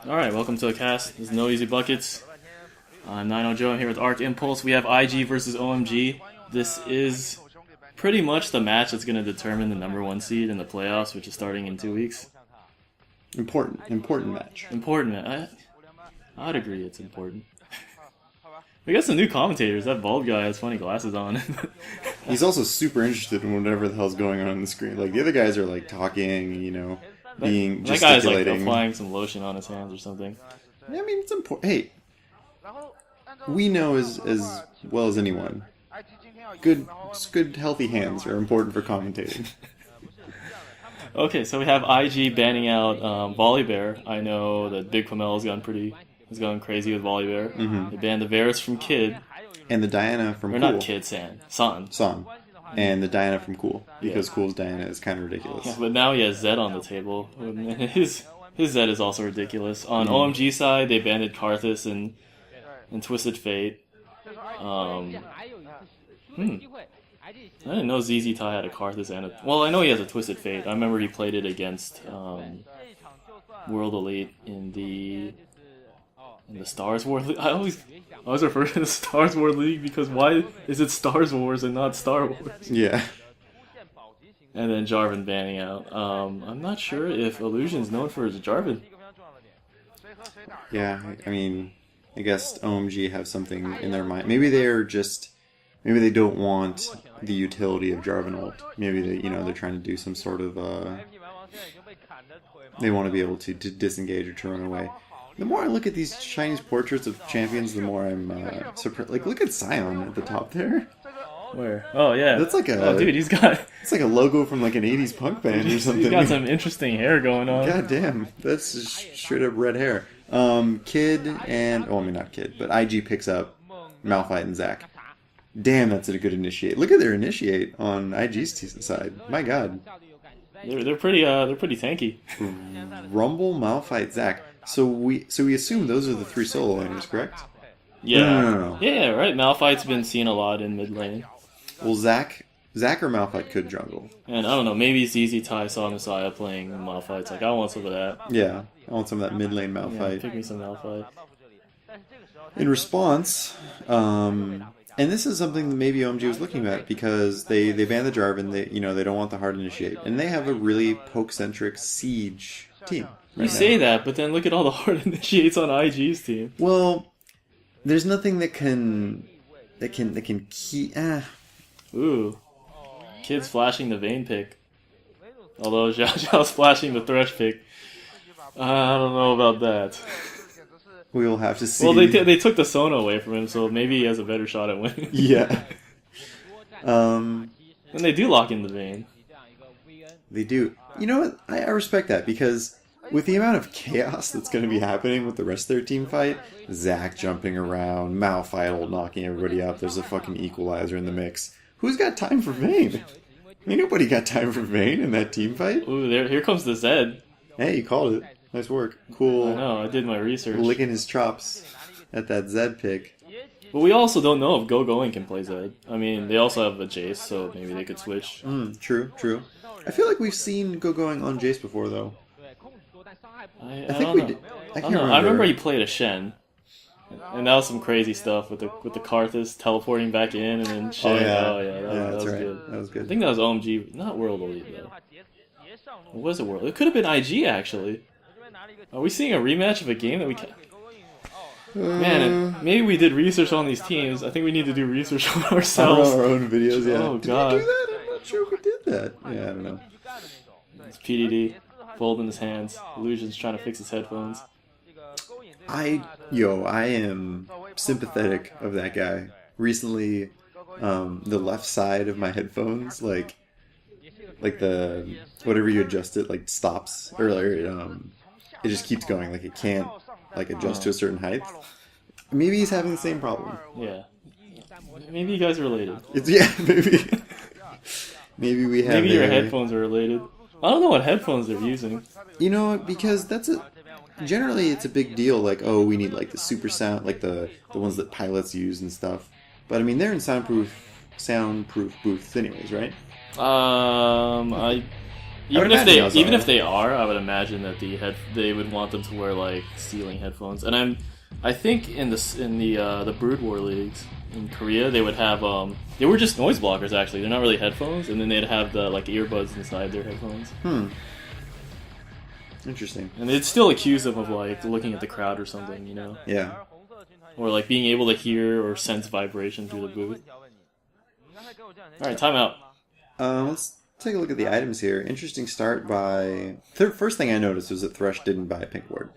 Alright, welcome to the cast. This is No Easy Buckets. I'm 90 Joe. I'm here with Arc Impulse. We have IG versus OMG. This is pretty much the match that's going to determine the number one seed in the playoffs, which is starting in 2 weeks. Important match. Important, man. I'd agree it's important. We got some new commentators. That bald guy has funny glasses on. He's also super interested in whatever the hell's going on the screen. Like, the other guys are, like, talking, being that guy's, like, gesticulating. applying some lotion on his hands or something. Yeah, I mean, it's important. Hey, we know as well as anyone, good, healthy hands are important for commentating. Okay, so we have IG banning out Volibear. I know that Big Pamela's has gone crazy with Volibear. Mm-hmm. They banned the Varus from Kid. And the Diana from Or Cool. not Kid, San. And the Diana from Cool. Because Cool's Diana is kind of ridiculous. Yeah, but now he has Zed on the table. His Zed is also ridiculous. On OMG side, they banned Karthus and Twisted Fate. I didn't know ZZ Tai had a Karthus and well, I know he has a Twisted Fate. I remember he played it against World Elite in the Stars War League. I always refer to the Stars War League because why is it Stars Wars and not Star Wars? Yeah. And then Jarvan banning out. I'm not sure if Illusion's known for his Jarvan. Yeah, I mean, I guess OMG have something in their mind. Maybe they don't want the utility of Jarvan ult. Maybe they're trying to do some sort of they want to be able to disengage or to run away. The more I look at these Chinese portraits of champions, the more I'm surprised. Like, look at Sion at the top there. Where? Oh yeah, that's like dude, he's got. It's like a logo from like an '80s punk band or something. He's got some interesting hair going on. God damn, that's just straight up red hair. Kid and not Kid, but IG picks up Malphite and Zac. Damn, that's a good initiate. Look at their initiate on IG's side. My God, they're pretty tanky. Rumble, Malphite, Zac. So we assume those are the three solo laners, correct? Yeah. No. Yeah, right. Malphite's been seen a lot in mid lane. Well, Zac or Malphite could jungle. And I don't know, maybe ZZ Tai saw Messiah playing Malphite. It's like, I want some of that. Yeah, I want some of that mid lane Malphite. Yeah, pick me some Malphite. In response, and this is something that maybe OMG was looking at because they banned the Jarvan. They don't want the hard initiate, and they have a really poke-centric siege team. You say that, but then look at all the hard initiates on IG's team. Well, there's nothing that can keep. Ooh, Kid's flashing the Vayne pick. Although Zhao's flashing the Thresh pick. I don't know about that. We'll have to see. Well, they took the Sona away from him, so maybe he has a better shot at winning. Yeah. And they do lock in the Vayne. They do. You know what? I respect that because with the amount of chaos that's going to be happening with the rest of their team fight, Zac jumping around, Malphite knocking everybody out, there's a fucking equalizer in the mix. Who's got time for Vayne? Ain't nobody got time for Vayne in that team fight. Ooh, here comes the Zed. Hey, you called it. Nice work. Cool. I know, I did my research. Licking his chops at that Zed pick. But we also don't know if Going can play Zed. I mean, they also have a Jace, so maybe they could switch. True. I feel like we've seen Going on Jace before, though. I think we did. I remember he played a Shen. And that was some crazy stuff with the Karthus teleporting back in and then Shen. That was right. good. That was good. I think that was OMG, not World Elite though. Or was it World? It could have been IG actually. Are we seeing a rematch of a game that we can? Man, maybe we did research on these teams. I think we need to do research on ourselves. On our own videos, yeah. Oh god. Did we do that? I'm not sure if we did that. Yeah, I don't know. It's PDD, folding his hands. Illusion's trying to fix his headphones. I am sympathetic of that guy. Recently, the left side of my headphones, like the whatever you adjust it, like stops or it just keeps going. Like it can't adjust to a certain height. Maybe he's having the same problem. Yeah. Maybe you guys are related. Maybe. Maybe we have. Maybe your headphones are related. I don't know what headphones they're using. You know, because generally it's a big deal, like, oh, we need like the super sound, like the ones that pilots use and stuff. But I mean, they're in soundproof booths anyways, right? Even if imagine they those even are. if they are, I would imagine that they would want them to wear like ceiling headphones. And I think in the Brood War leagues in Korea they would have they were just noise blockers actually. They're not really headphones, and then they'd have the like earbuds inside their headphones. Interesting. And they'd still accuse them of like looking at the crowd or something, you know, Yeah. or like being able to hear or sense vibration through the booth. All right, timeout. Let's take a look at the items here. Interesting start by... First thing I noticed was that Thresh didn't buy a pink ward.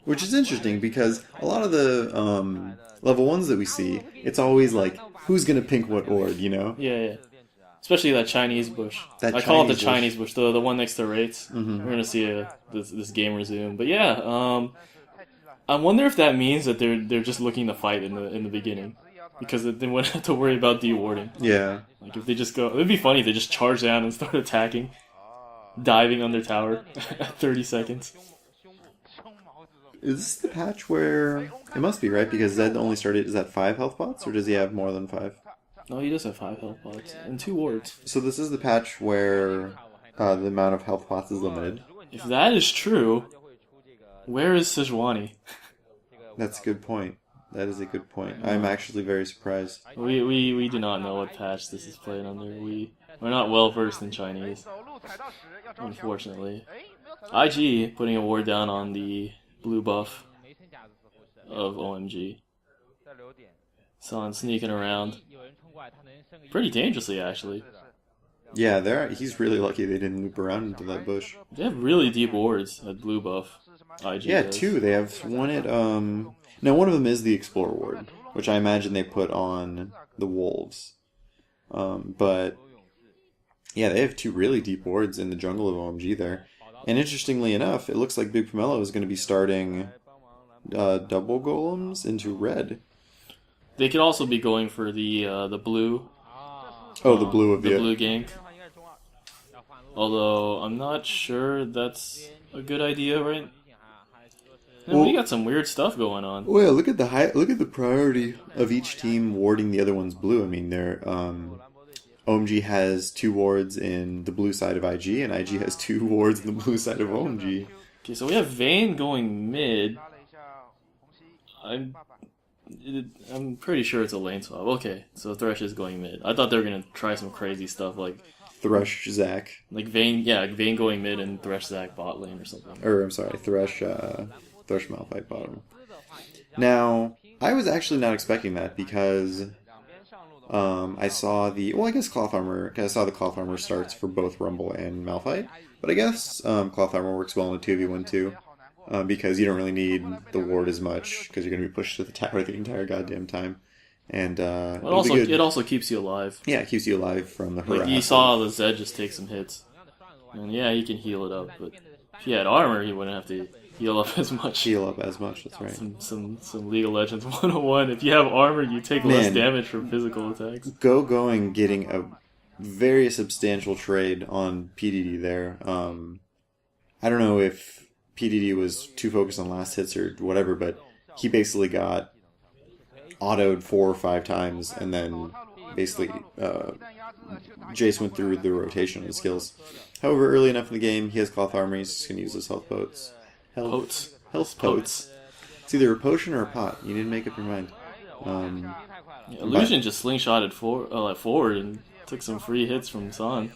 Which is interesting because a lot of the level 1s that we see, it's always like, who's going to pink what ward, you know? Yeah. Especially that Chinese bush. That I call it the Chinese Chinese bush, the one next to Wraiths. We're going to see this game resume. But yeah, I wonder if that means that they're just looking to fight in the beginning. Because they wouldn't have to worry about dewarding. Yeah. Like if they just go... It'd be funny if they just charge down and start attacking. Diving on their tower at 30 seconds. Is this the patch where... It must be, right? Because Zed only started... Is that 5 health pots? Or does he have more than 5? No, he does have 5 health pots. And 2 wards. So this is the patch where the amount of health pots is limited. If that is true, where is Sejuani? That's a good point. That is a good point. I'm actually very surprised. We do not know what patch this is played under. We're not well versed in Chinese, unfortunately. IG putting a ward down on the blue buff of OMG. Son sneaking around. Pretty dangerously, actually. Yeah, he's really lucky they didn't loop around into that bush. They have really deep wards at blue buff. IG Yeah, does. 2. They have one at... Now, one of them is the Explorer ward, which I imagine they put on the Wolves. But, yeah, they have 2 really deep wards in the jungle of OMG there. And interestingly enough, it looks like Big Pomelo is going to be starting double golems into red. They could also be going for the blue. Oh, the blue of the blue gank. Although I'm not sure that's a good idea, right? Man, we got some weird stuff going on. Well, look at the priority of each team warding the other one's blue. I mean, OMG has 2 wards in the blue side of IG, and IG has 2 wards in the blue side of OMG. Okay, so we have Vayne going mid. I'm pretty sure it's a lane swap. Okay, so Thresh is going mid. I thought they were gonna try some crazy stuff like Thresh Zac. Like Vayne going mid and Thresh Zac bot lane or something. Or I'm sorry, Thresh Malphite bottom. Now, I was actually not expecting that because I saw the Cloth Armor starts for both Rumble and Malphite. But I guess Cloth Armor works well in a 2v1 too. Because you don't really need the ward as much because you're going to be pushed to the tower the entire goddamn time. And it also keeps you alive. Yeah, it keeps you alive from the harass. Like you saw the Zed just take some hits. And yeah, he can heal it up, but if he had armor, he wouldn't have to heal up as much. That's right. Some League of Legends 101. If you have armor, you take less damage from physical attacks. Going getting a very substantial trade on PDD there. I don't know if PDD was too focused on last hits or whatever, but he basically got autoed 4 or 5 times, and then basically Jace went through the rotation of his skills. However, early enough in the game, he has Cloth Armor, he's just going to use his health potes. Health potes. It's either a potion or a pot. You need to make up your mind. Illusion just slingshotted forward and took some free hits from San.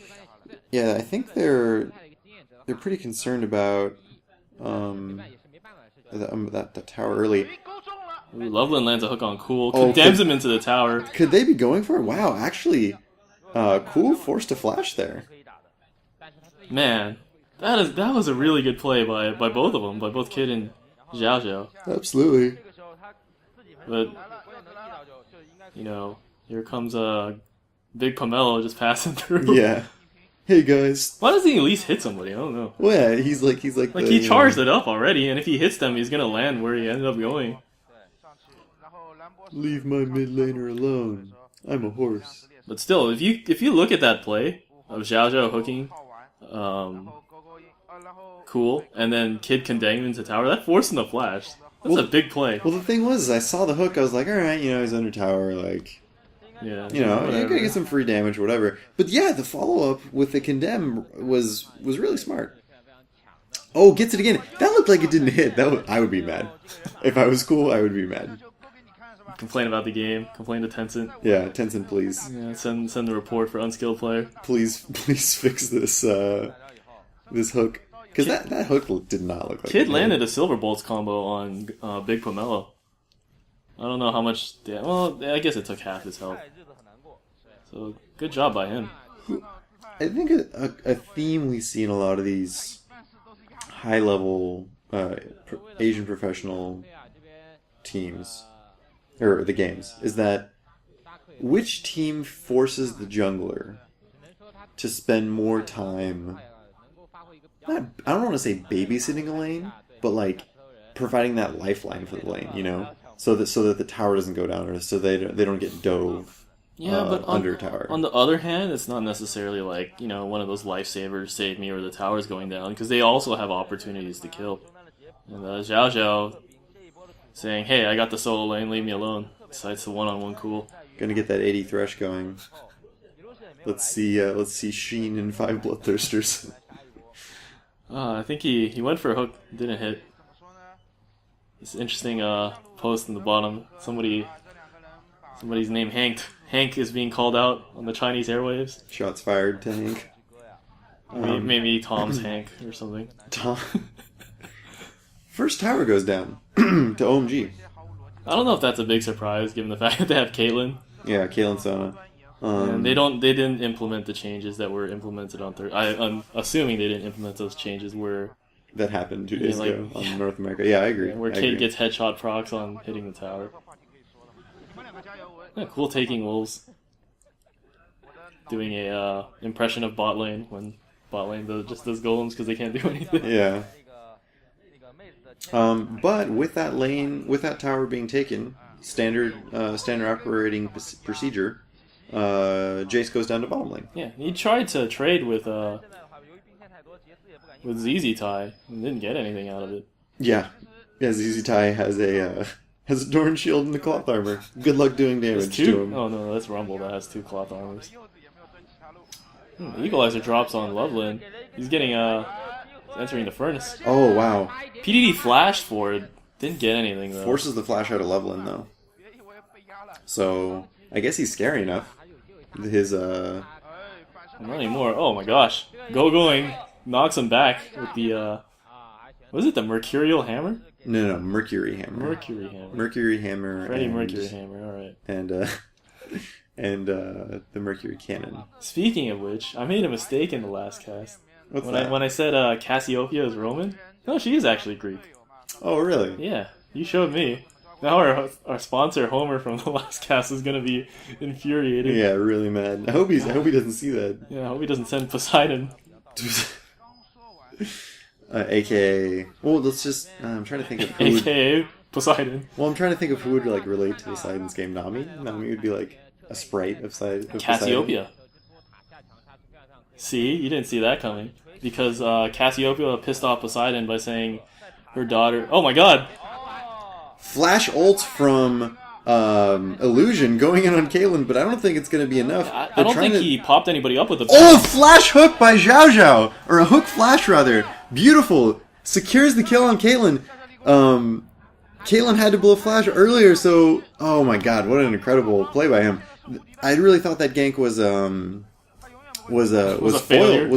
Yeah, I think they're pretty concerned about that tower early. Ooh, Loveland lands a hook on Cool, condemns him into the tower. Could they be going for it? Wow, actually, Cool forced a flash there. Man, that was a really good play by both of them, by both Kid and Xiao Xiao. Absolutely. But, here comes Big Pomelo just passing through. Yeah. Hey guys. Why doesn't he at least hit somebody? I don't know. Well, yeah, he's like he charged it up already, and if he hits them, he's gonna land where he ended up going. Leave my mid laner alone. I'm a horse. But still, if you look at that play of Xiao Xiao hooking, Cool, and then Kid condemning into tower, that forced him to flash. That's a big play. Well, the thing was, I saw the hook, I was like, alright, he's under tower, like, Yeah, You know, whatever. you're gonna get some free damage or whatever. But yeah, the follow-up with the Condemn was really smart. Oh, gets it again. That looked like it didn't hit. I would be mad. If I was cool, I would be mad. Complain about the game. Complain to Tencent. Yeah, Tencent, please. Yeah, send the report for unskilled player. Please fix this this hook. Because that hook did not look like Kid it landed a Silver Bolts combo on Big Pomelo. I don't know how much... Well, I guess it took half his health. So, good job by him. I think a theme we see in a lot of these high-level Asian professional teams, or the games, is that which team forces the jungler to spend more time, I don't want to say babysitting a lane, but like providing that lifeline for the lane, you know? So that the tower doesn't go down, or so they don't get dove But under tower. On the other hand, it's not necessarily like, you know, one of those lifesavers save me or the tower's going down, because they also have opportunities to kill. And Zhao Zhao saying, hey, I got the solo lane, leave me alone. Decides to one-on-one cool. Gonna get that 80 thresh going. Let's see Sheen and 5 Bloodthirsters. I think he went for a hook, didn't hit. This interesting post in the bottom. Somebody's name Hank is being called out on the Chinese airwaves. Shots fired to Hank. Maybe Tom's Hank or something. Tom. First tower goes down to OMG. I don't know if that's a big surprise given the fact that they have Caitlyn. Yeah, Caitlyn Sona. And they didn't implement the changes that were implemented on I'm assuming they didn't implement those changes where that happened 2 days ago on North America. Yeah, I agree. Where Kate gets headshot procs on hitting the tower. Yeah, cool taking wolves. Doing a impression of bot lane when bot lane just does golems because they can't do anything. Yeah. But with that tower being taken, standard operating procedure, Jace goes down to bottom lane. Yeah, he tried to trade with ZZ Tie and didn't get anything out of it. Yeah, ZZ Tie has a Dorn shield and the cloth armor. Good luck doing damage to him. Oh no, that's Rumble that has 2 cloth armors. Equalizer drops on Loveland. He's getting entering the furnace. Oh wow. PDD flashed for it. Didn't get anything though. Forces the flash out of Loveland though. So I guess he's scary enough. His Not anymore. Oh my gosh. Going. Knocks him back with the was it the Mercurial Hammer? No, Mercury Hammer. Mercury Hammer. Freddie Mercury Hammer, alright. And the Mercury Cannon. Speaking of which, I made a mistake in the last cast. What's when that? When I said Cassiopeia is Roman? No, she is actually Greek. Oh, really? Yeah, you showed me. Now our sponsor Homer from the last cast is gonna be infuriated. Yeah, really mad. I hope he doesn't see that. Yeah, I hope he doesn't send Poseidon. AKA. Well, let's just. I'm trying to think of who. AKA Poseidon. Well, I'm trying to think of who would like relate to Poseidon's game. Nami. Nami would be like a sprite of Cassiopeia. See, you didn't see that coming because Cassiopeia pissed off Poseidon by saying her daughter. Oh my God! Flash ult from Illusion going in on Caitlyn, but I don't think it's going to be enough. I don't think he popped anybody up with a... Oh, flash hook by Zhao Zhao! Or a hook flash, rather. Beautiful. Secures the kill on Caitlyn. Caitlyn had to blow flash earlier, so... Oh my god, what an incredible play by him. I really thought that gank was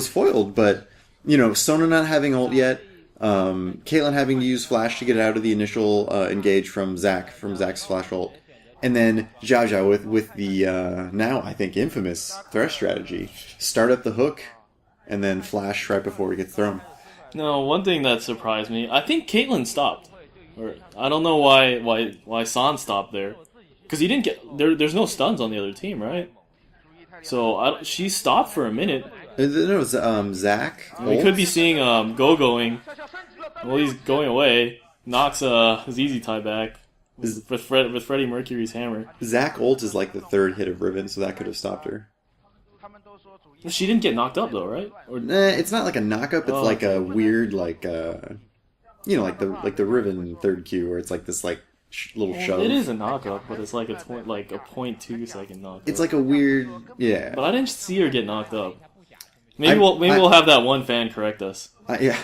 foiled, but, you know, Sona not having ult yet, Caitlyn having to use flash to get out of the initial engage from Zach's flash ult. And then Zhao Zhao with the now I think infamous thresh strategy. Start up the hook and then flash right before he gets thrown. No, one thing that surprised me, I think Caitlyn stopped. Or I don't know why San stopped there. Because he didn't get there's no stuns on the other team, right? So she stopped for a minute. No, it's Zach. We could be seeing going. Well, he's going away. Knocks ZZ Tie back. With Freddie Mercury's hammer. Zach ult is like the third hit of Riven, so that could have stopped her. She didn't get knocked up though, right? Or... it's not like a knockup. It's like a weird, like the Riven third Q, where it's like this like little shove. It is a knockup, but it's like a 0.2 second knockup. It's like a weird, yeah. But I didn't see her get knocked up. Maybe we'll have that one fan correct us. Yeah.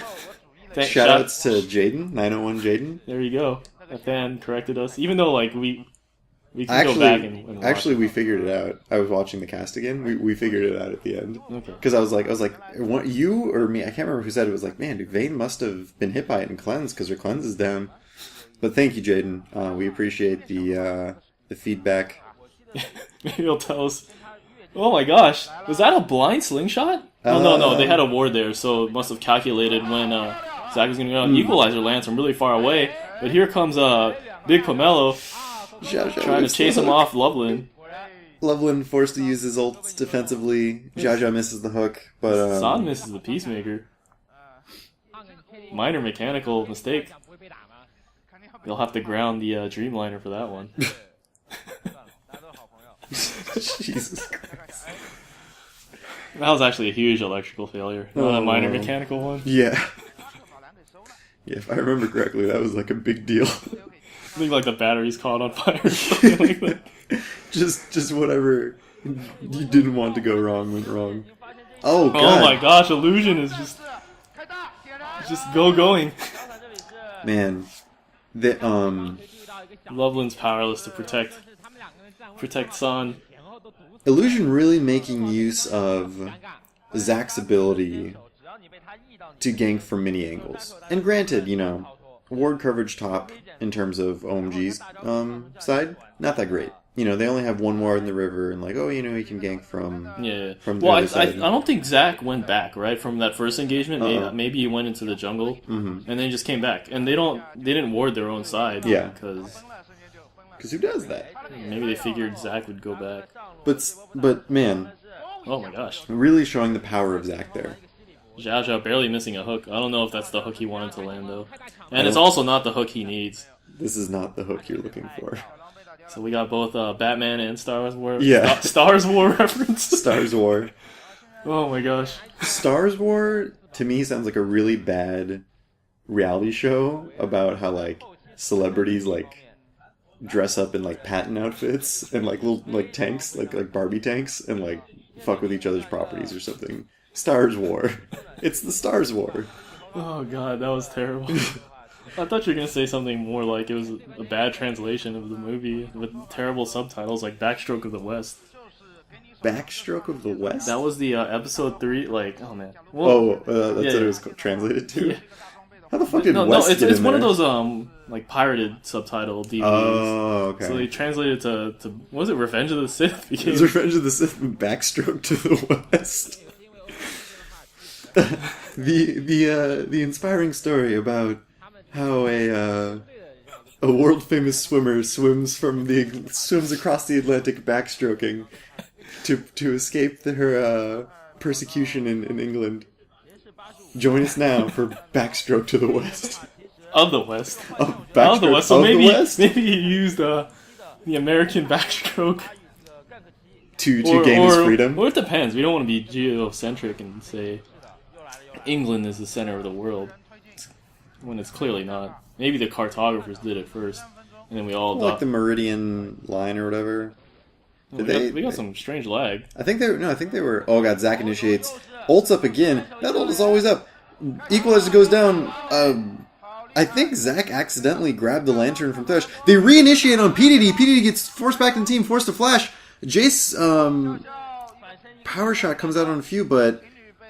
Shoutouts to Jaden, 901 Jaden. There you go. A fan corrected us, even though like we can go back and watch. Actually, we figured it out. I was watching the cast again. We figured it out at the end. Okay. Because I was like, you or me? I can't remember who said it. Was like, man, dude, Vayne must have been hit by it and cleansed because her cleanse is down. But thank you, Jaden. We appreciate the feedback. Maybe he'll tell us. Oh my gosh, was that a blind slingshot? Oh no, they had a ward there, so it must have calculated when Zach was going to go. Equalizer lands from really far away, but here comes Big Pomelo trying to chase him off Loveland. Loveland forced to use his ults defensively. Jaja misses the hook, but San misses the Peacemaker. Minor mechanical mistake. They'll have to ground the Dreamliner for that one. Jesus Christ. That was actually a huge electrical failure, not a minor mechanical one. Yeah. Yeah, if I remember correctly, that was like a big deal. I think like the batteries caught on fire or something like that. Just whatever you didn't want to go wrong went wrong. Oh god. Oh my gosh, Illusion is just going. Man. Loveland's powerless to protect San. Illusion really making use of Zach's ability to gank from many angles. And granted, ward coverage top in terms of OMG's side, not that great. They only have one ward in the river, and he can gank from from the other side. I don't think Zach went back, right, from that first engagement. Maybe he went into the jungle, and then he just came back. And they didn't ward their own side. Yeah. Because who does that? Maybe they figured Zach would go back. But man. Oh my gosh. Really showing the power of Zach there. Zhao Zhao barely missing a hook. I don't know if that's the hook he wanted to land, though. And it's also not the hook he needs. This is not the hook you're looking for. So we got both Batman and Star Wars. Yeah. Stars War reference. Stars War. Oh my gosh. Stars War, to me, sounds like a really bad reality show about how, celebrities, dress up in, patent outfits and, little, tanks, like Barbie tanks, and, fuck with each other's properties or something. Stars War. It's the Stars War. Oh god, that was terrible. I thought you were going to say something more like it was a bad translation of the movie with terrible subtitles like Backstroke of the West. Backstroke of the West? That was the episode 3, oh man. Well, that's what it was translated to? Yeah. How the fuck did West get it's in one there? of those pirated subtitle DVDs. Oh, okay. So they translated to what was it, Revenge of the Sith? It was Revenge of the Sith and Backstroke to the West. the inspiring story about how a world famous swimmer swims across the Atlantic backstroking to escape her persecution in England. Join us now for Backstroke to the West. Of the West. Of the West. So maybe he used the American backstroke to gain his freedom. Or it depends. We don't want to be geocentric and say England is the center of the world when it's clearly not. Maybe the cartographers did it first, and then we all the Meridian line or whatever. We got some strange lag. I think they were. Oh god, Zach initiates. Ult's up again. That ult is always up. Equalizer goes down. I think Zach accidentally grabbed the lantern from Thresh. They reinitiate on PDD. PDD gets forced back in the team, forced to flash. Jace power shot comes out on a few, but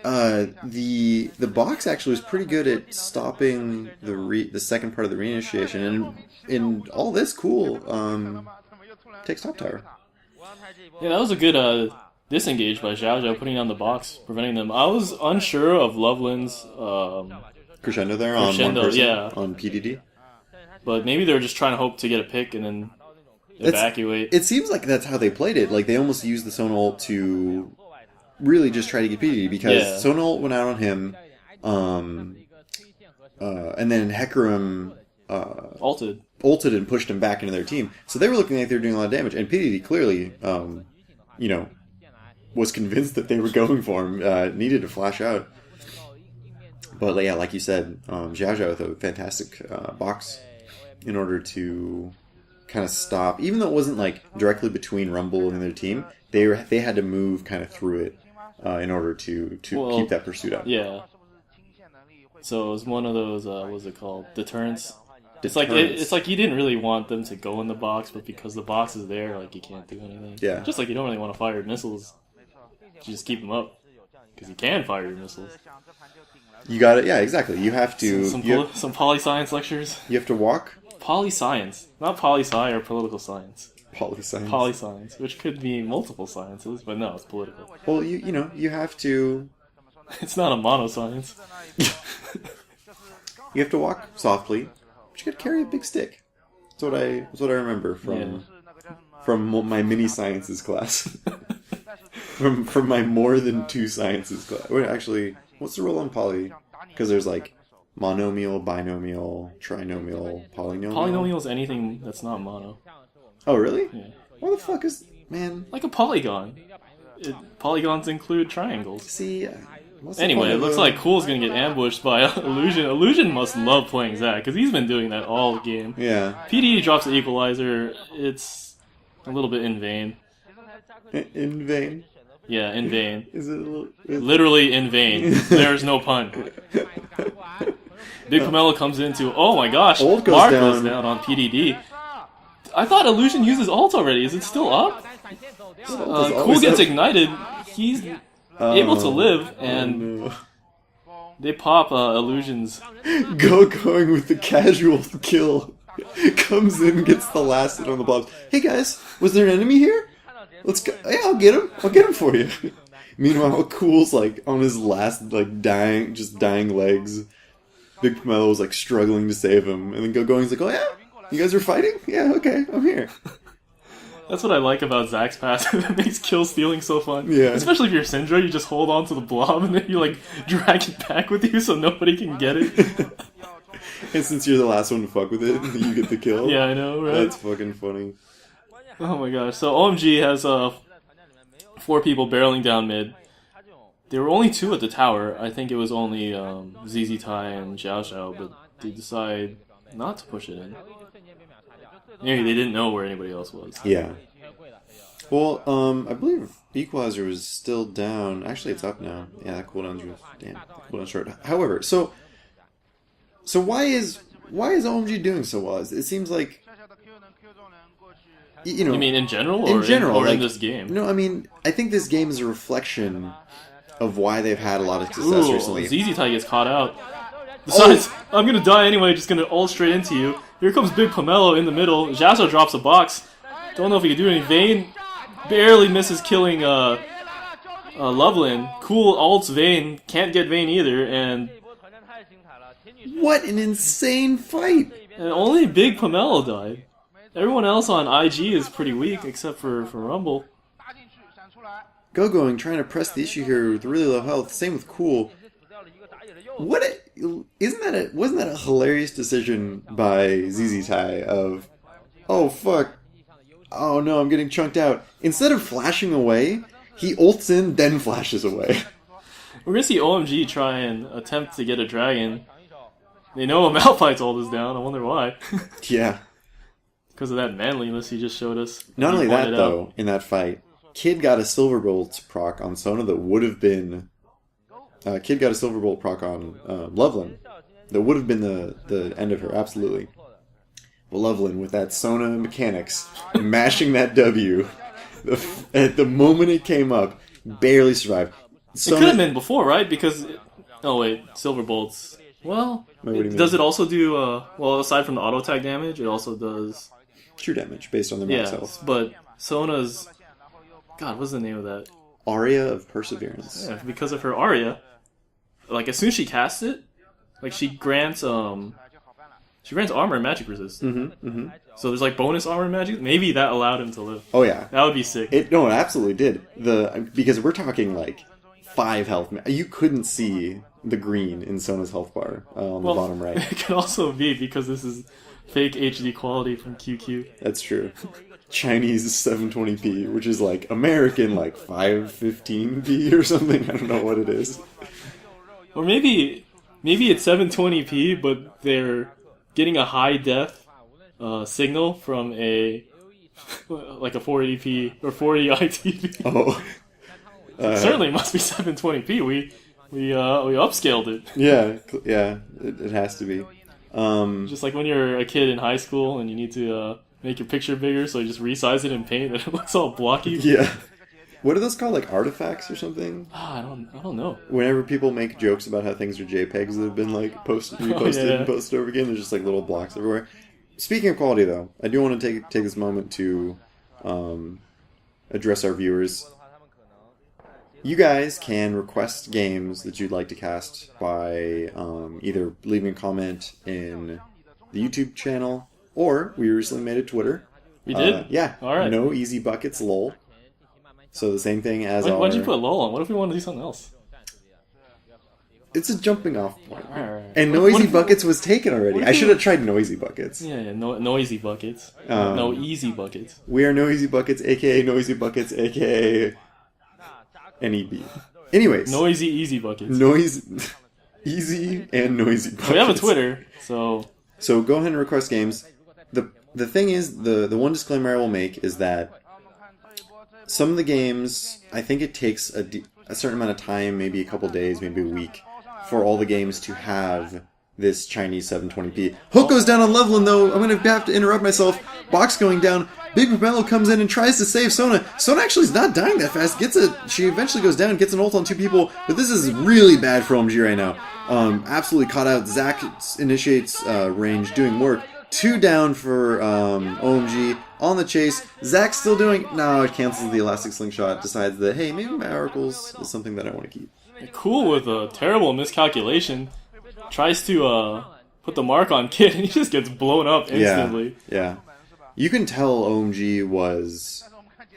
the box actually was pretty good at stopping the second part of the reinitiation, and in all this takes top tower. Yeah, that was a good disengage by Zhao Zhao, putting on the box, preventing them. I was unsure of Loveland's crescendo there on one person, on PDD. But maybe they were just trying to hope to get a pick and then evacuate. It seems like that's how they played it. Like, they almost used the Sona ult to really just try to get PDD, because Sona ult went out on him, and then Hecarim ulted and pushed him back into their team. So they were looking like they were doing a lot of damage, and PDD clearly, was convinced that they were going for him, needed to flash out. But yeah, like you said, Zhao Zhao with a fantastic box in order to kind of stop, even though it wasn't like directly between Rumble and their team. They had to move kind of through it in order to keep that pursuit up. Yeah. So it was one of those what's it called, deterrents. It's like you didn't really want them to go in the box, but because the box is there, like you can't do anything. Yeah. Just like you don't really want to fire missiles, you just keep them up because you can fire your missiles. You got it. Yeah, exactly. You have to Some poli-science lectures. You have to walk. Poli-science, not poli-sci or political science. Poli-science. Poli-science, which could be multiple sciences, but no, it's political. Well, you have to. It's not a monoscience. You have to walk softly, but you got to carry a big stick. That's what I remember from my mini sciences class. from my more than 2 sciences class. Wait, actually, what's the rule on poly? Because there's like monomial, binomial, trinomial, polynomial. Polynomial is anything that's not mono. Oh, really? Yeah. What the fuck is... Man. Like a polygon. Polygons include triangles. See... Anyway, it looks like Cool's gonna get ambushed by Illusion. Illusion must love playing Zac, because he's been doing that all game. Yeah. PD drops the equalizer. It's a little bit in vain. In vain? Yeah, in vain. Is it literally in vain. There's no pun. Big Pomelo comes into, oh my gosh, Ult goes Mark down. goes down on PDD. I thought Illusion uses ult already. Is it still up? Cool gets ignited. He's able to live, and they pop Illusion's... Going with the casual kill. Comes in, gets the last hit on the blobs. Hey guys, was there an enemy here? Let's go. Yeah, I'll get him for you. Meanwhile, Cool's like on his last dying legs. Big Pomelo was like struggling to save him, and then Going's like, "Oh yeah, you guys are fighting? Yeah, okay, I'm here." That's what I like about Zac's passive. It makes kill stealing so fun. Yeah. Especially if you're Syndra, you just hold on to the blob and then you like drag it back with you so nobody can get it. And since you're the last one to fuck with it, you get the kill. Yeah, I know, right? That's fucking funny. Oh my gosh. So OMG has 4 people barreling down mid. There were only 2 at the tower. I think it was only ZZ Tai and Xiao Xiao, but they decide not to push it in. Maybe they didn't know where anybody else was. Yeah. Well, I believe Equalizer was still down. Actually, it's up now. Yeah, that cooldown's cooldown's short. However, so why is OMG doing so well? It seems like you mean in general, or in this game? No, I mean I think this game is a reflection of why they've had a lot of success recently. ZZ Tai gets caught out. Besides, I'm gonna die anyway. Just gonna ult straight into you. Here comes Big Pomelo in the middle. Zhaso drops a box. Don't know if he can do anything. Vayne barely misses killing Loveland. Cool ults Vayne. Can't get Vayne either. And what an insane fight! And only Big Pomelo died. Everyone else on IG is pretty weak except for Rumble. Going trying to press the issue here with really low health. Same with Cool. Wasn't that a hilarious decision by ZZ Tai of, oh fuck, oh no, I'm getting chunked out. Instead of flashing away, he ults in, then flashes away. We're gonna see OMG try and attempt to get a dragon. They know Malphite's ult is down. I wonder why. Yeah. Because of that manliness he just showed us. Not only that though, in that fight, Kid got a Silverbolt proc on Sona that would have been... Kid got a Silverbolt proc on Loveland. That would have been the end of her, absolutely. But Loveland, with that Sona mechanics, mashing that W, at the moment it came up, barely survived. Sona... It could have been before, right? Because... Oh wait, Silverbolts... Well, does it also do... well, aside from the auto attack damage, it also does... True damage, based on the max health. But Sona's... God, what's the name of that? Aria of Perseverance. Yeah, because of her Aria, like as soon as she casts it, like she grants armor and magic resist. So there's like bonus armor and magic. Maybe that allowed him to live. Oh yeah, that would be sick. It absolutely did. Because we're talking like 5 health. You couldn't see the green in Sona's health bar on the bottom right. It can also be because this is fake HD quality from QQ. That's true. Chinese 720p, which is like American like 515p or something. I don't know what it is. Or maybe it's 720p, but they're getting a high def signal from a like a 480p or 480i TV. Oh, Certainly must be 720p. We upscaled it. yeah, it has to be. Just like when you're a kid in high school and you need to make your picture bigger, so you just resize it in Paint and it looks all blocky. Yeah. What are those called? Like artifacts or something? I don't know. Whenever people make jokes about how things are JPEGs that have been like reposted and posted over again, there's just like little blocks everywhere. Speaking of quality, though, I do want to take this moment to address our viewers. You guys can request games that you'd like to cast by either leaving a comment in the YouTube channel, or we recently made a Twitter. We did? Yeah. All right. No Easy Buckets lol. So the same thing as Why'd you put lol on? What if we want to do something else? It's a jumping off point. Right. And Noisy Buckets was taken already. I should have tried Noisy Buckets. Yeah, noisy buckets. No easy buckets. We are Noisy Buckets, aka Noisy Buckets, aka NEB. Anyways. Noisy easy buckets. Easy and Noisy Buckets. We have a Twitter, so go ahead and request games. The thing is, the one disclaimer I will make is that some of the games, I think it takes a certain amount of time, maybe a couple days, maybe a week, for all the games to have this Chinese 720p. Hook goes down on Loveland, though. I'm going to have to interrupt myself. Box going down. Big Pomelo comes in and tries to save Sona. Sona actually is not dying that fast. She eventually goes down and gets an ult on two people, but this is really bad for OMG right now. Absolutely caught out. Zac initiates range, doing work. 2 down for OMG. On the chase. Zac's still doing... No, it cancels the elastic slingshot. Decides that, hey, maybe my oracles is something that I want to keep. Cool with a terrible miscalculation. Tries to put the mark on Kid and he just gets blown up instantly. Yeah. You can tell OMG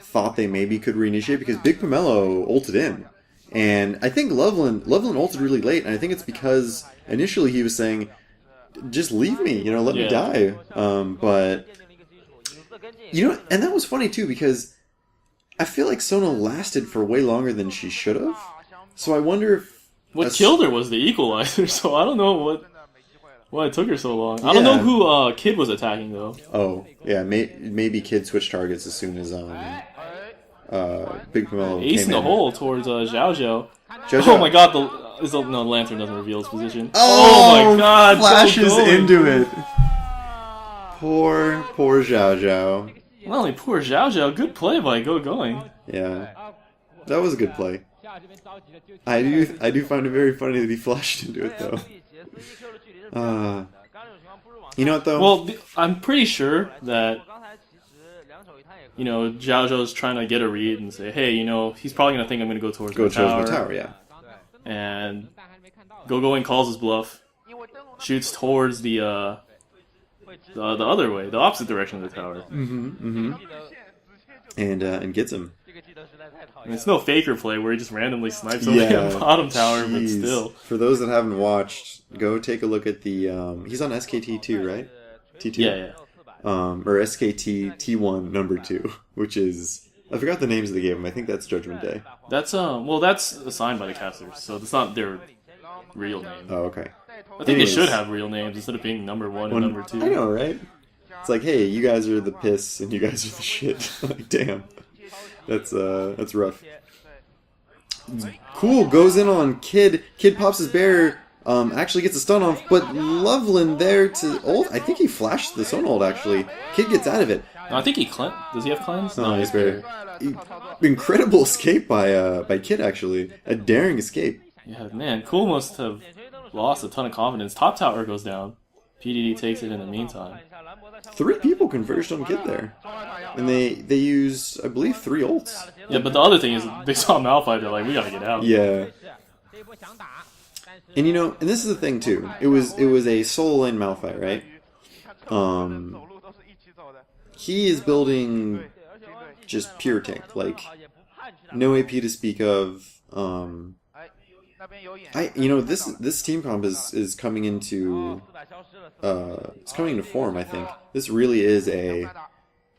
thought they maybe could reinitiate because Big Pomelo ulted in. And I think Loveland ulted really late, and I think it's because initially he was saying, just leave me, let me die. But... and that was funny too, because I feel like Sona lasted for way longer than she should have. So I wonder if... What killed her was the equalizer, so I don't know why it took her so long. I don't know who Kid was attacking, though. Oh, yeah, maybe Kid switched targets as soon as Big Pomelo Ace came in the in. hole towards Zhao Zhao. Zhao. Oh my god, the lantern doesn't reveal his position. Oh my god, flashes into it. Poor Zhao Zhao. Not only poor Zhao Zhao, good play by Going. Yeah, that was a good play. I do find it very funny that he flashed into it, though. You know what, though? Well, I'm pretty sure that, Zhao Zhao's trying to get a read and say, hey, he's probably going to think I'm going to go towards the tower. Yeah. And Going calls his bluff, shoots towards the other way, the opposite direction of the tower. And gets him. It's no faker play where he just randomly snipes over the bottom tower, but still. For those that haven't watched, go take a look at the... he's on SKT 2, right? T2? Yeah. Or SKT T1 number 2, which is... I forgot the names of the game. I think that's Judgment Day. That's that's assigned by the casters, so it's not their real name. Oh, okay. I think they should have real names instead of being number 1 and number 2. I know, right? It's like, hey, you guys are the piss and you guys are the shit. Like, damn. That's rough. Cool, goes in on Kid. Kid pops his bear, actually gets a stun off, but Loveland there to ult. I think he flashed the Sona ult, actually. Kid gets out of it. No, I think he does he have cleanse? No, he's bear. Incredible escape by Kid, actually. A daring escape. Yeah, man, Cool must have lost a ton of confidence. Top tower goes down. PDD takes it in the meantime. 3 people converged on Kid there. And they use, I believe, 3 ults. Yeah, but the other thing is, they saw Malphite, they're like, we gotta get out. Yeah. And and this is the thing too. It was a solo lane Malphite, right? He is building just pure tank, like no AP to speak of. This team comp is coming into form. I think this really is a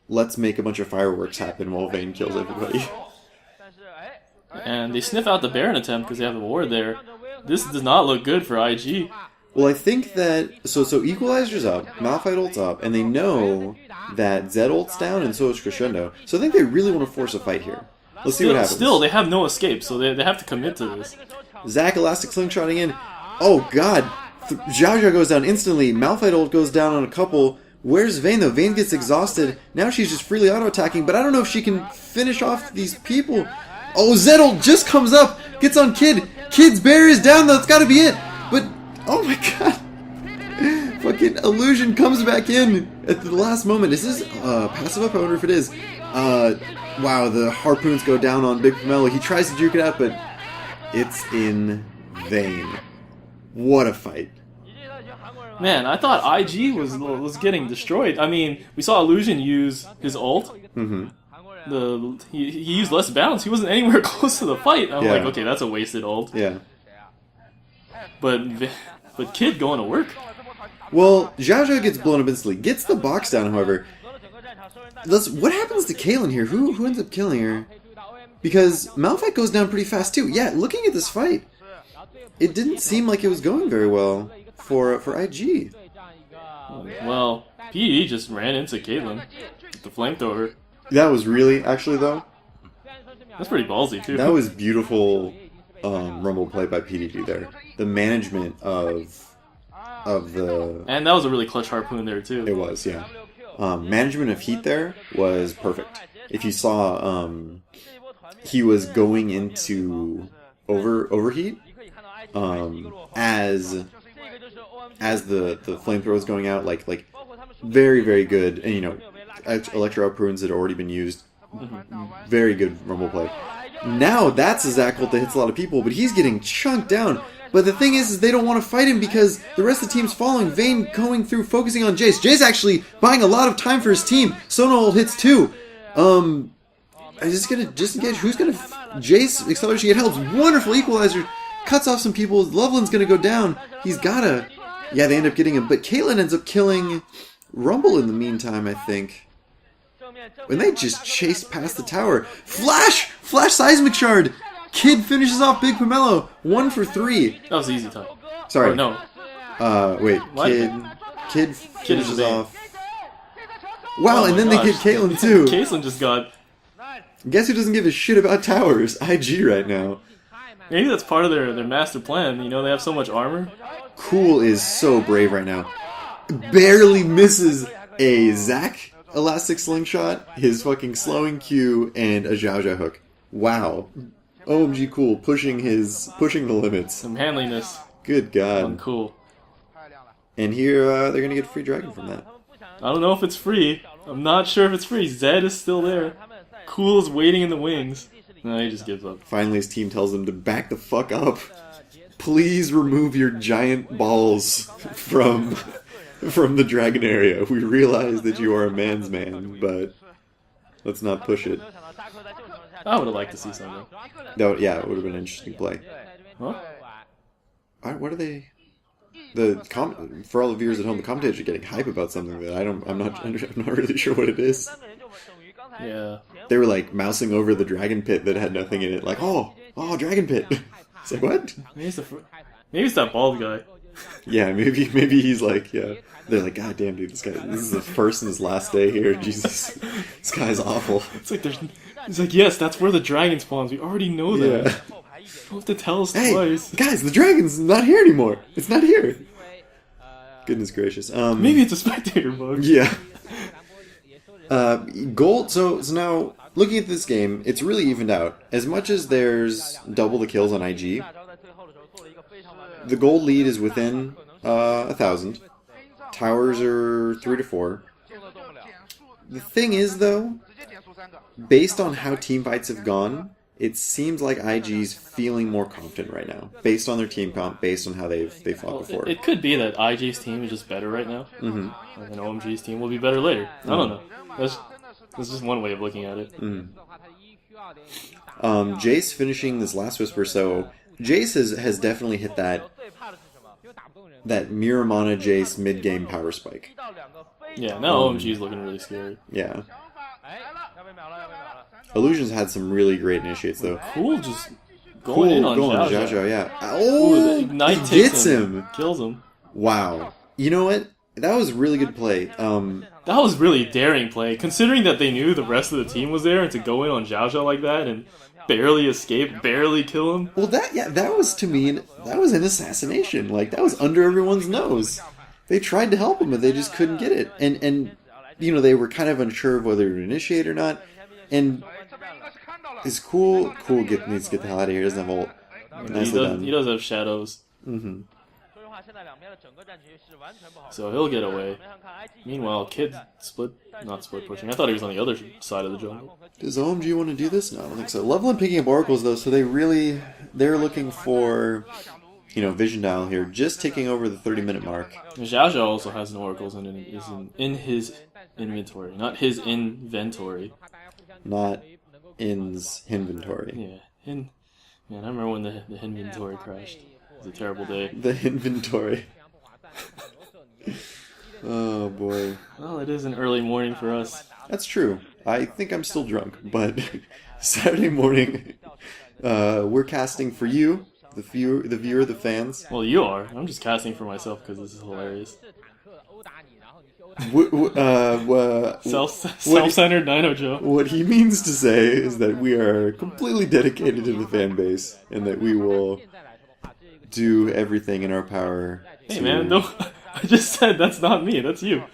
let's make a bunch of fireworks happen while Vayne kills everybody. And they sniff out the Baron attempt because they have the ward there. This does not look good for IG. Well, I think that so Equalizer's up, Malphite ult's up, and they know that Zed ult's down, and so is Crescendo. So I think they really want to force a fight here. Let's see what happens. Still, they have no escape, so they have to commit to this. Zac Elastic slingshotting in. Oh god, Zhao Zhao goes down instantly. Malphite ult goes down on a couple. Where's Vayne though? Vayne gets exhausted. Now she's just freely auto-attacking, but I don't know if she can finish off these people. Oh, Zed ult just comes up, gets on Kid. Kid's barrier is down though, it's gotta be it. But, oh my god. Fucking Illusion comes back in at the last moment. Is this passive up? I wonder if it is. Wow, the harpoons go down on Big Pomelo. He tries to juke it out, but it's in vain. What a fight. Man, I thought IG was getting destroyed. I mean, we saw Illusion use his ult. Mm-hmm. He used less balance. He wasn't anywhere close to the fight. I'm like, okay, that's a wasted ult. Yeah. But Kid going to work. Well, Zhao Zhao gets blown up instantly. Gets the box down, however. What happens to Caitlyn here? Who ends up killing her? Because Malphite goes down pretty fast too. Yeah, looking at this fight, it didn't seem like it was going very well for IG. Well, PE just ran into Caitlyn with the flamethrower. That was really, actually though, That's pretty ballsy too. that was beautiful Rumble play by PDG there. The management of the... And that was a really clutch harpoon there too. It was, yeah. Management of heat there was perfect. If you saw, he was going into overheat as the flamethrower was going out, like very, very good. And, you know, Electro Harpoons had already been used. Very good Rumble play. Now that's a Zac ult that hits a lot of people, but he's getting chunked down. But the thing is they don't want to fight him because the rest of the team's following. Vayne going through, focusing on Jace. Jace actually buying a lot of time for his team. Sono ult hits too. I'm just engage. Who's gonna... Jace, acceleration, it helps. Wonderful equalizer. Cuts off some people. Loveland's gonna go down. He's gotta... Yeah, they end up getting him. But Caitlyn ends up killing Rumble in the meantime, I think. When they just chased past the tower. Flash Seismic Shard! Kid finishes off Big Pomelo. 1 for 3. That was easy time. Sorry. Or no. Wait. What? Kid finishes Vayne. off. Wow, Oh and my then they gosh. get Caitlyn too. Caitlyn just got... Guess who doesn't give a shit about towers? IG right now. Maybe that's part of their master plan. You know, they have so much armor. Cool is so brave right now. Barely misses a Zac Elastic Slingshot, his fucking slowing Q, and a Zhao Zhao hook. Wow. OMG Cool pushing the limits. Some handliness. Good God. Cool. And here they're gonna get a free dragon from that. I don't know if it's free. I'm not sure if it's free. Zed is still there. Cool is waiting in the wings. No, he just gives up. Finally his team tells him to back the fuck up. Please remove your giant balls from the dragon area. We realize that you are a man's man, but let's not push it. I would have liked to see something. No, yeah, it would have been an interesting play. Huh? What are they? For all the viewers at home, the commentators are getting hype about something that I'm not really sure what it is. Yeah. They were like mousing over the dragon pit that had nothing in it, like, oh, dragon pit. It's like, what? Maybe it's that bald guy. Yeah, maybe he's like, yeah. They're like, God damn, dude, this is the first and his last day here. Jesus, this guy's awful. It's like, yes, that's where the dragon spawns. We already know that. Yeah. You don't have to tell us Hey, twice. guys, the dragon's not here anymore. It's not here. Goodness gracious. Maybe it's a spectator bug. Yeah. Gold. So now looking at this game, it's really evened out. As much as there's double the kills on IG, the gold lead is within 1,000. Towers are 3 to 4. The thing is, though, based on how team fights have gone, it seems like IG's feeling more confident right now, based on their team comp, based on how they fought before. It could be that IG's team is just better right now, and OMG's team will be better later. I don't know. That's just one way of looking at it. Jace finishing this last whisper, so Jace has definitely hit that Miramana Jace mid-game power spike. Yeah, now OMG's looking really scary. Yeah. Illusion's had some really great initiates, though. Cool, just going in on Zhao Zhao. Yeah. Oh, Ignite he gets takes him. Kills him. Wow. You know what? That was really good play. That was really daring play, considering that they knew the rest of the team was there, and to go in on Zhao Zhao like that and barely escape, barely kill him. Well, that was, to me, that was an assassination. Like, that was under everyone's nose. They tried to help him, but they just couldn't get it. And you know, they were kind of unsure of whether to initiate or not. And it's cool needs to get the hell out of here. He doesn't have ult. Nicely done. He does have shadows. Mm-hmm. So he'll get away. Meanwhile, Kid not split pushing. I thought he was on the other side of the jungle. Does OMG want to do this? No, I don't think so. Loveland picking up oracles though, so they're looking for, you know, Vision Dial here, just taking over the 30-minute mark. Zhao Zhao also has no oracles in his inventory, not his inventory. Not in's inventory. Yeah, man, I remember when the inventory crashed. It was a terrible day. The inventory. Oh boy. Well, it is an early morning for us. That's true. I think I'm still drunk, but Saturday morning, we're casting for you, the viewer, the fans. Well, you are. I'm just casting for myself because this is hilarious. Self-centered Dino Joe. What he means to say is that we are completely dedicated to the fan base, and that we will do everything in our power. Hey man, don't. I just said that's not me. That's you.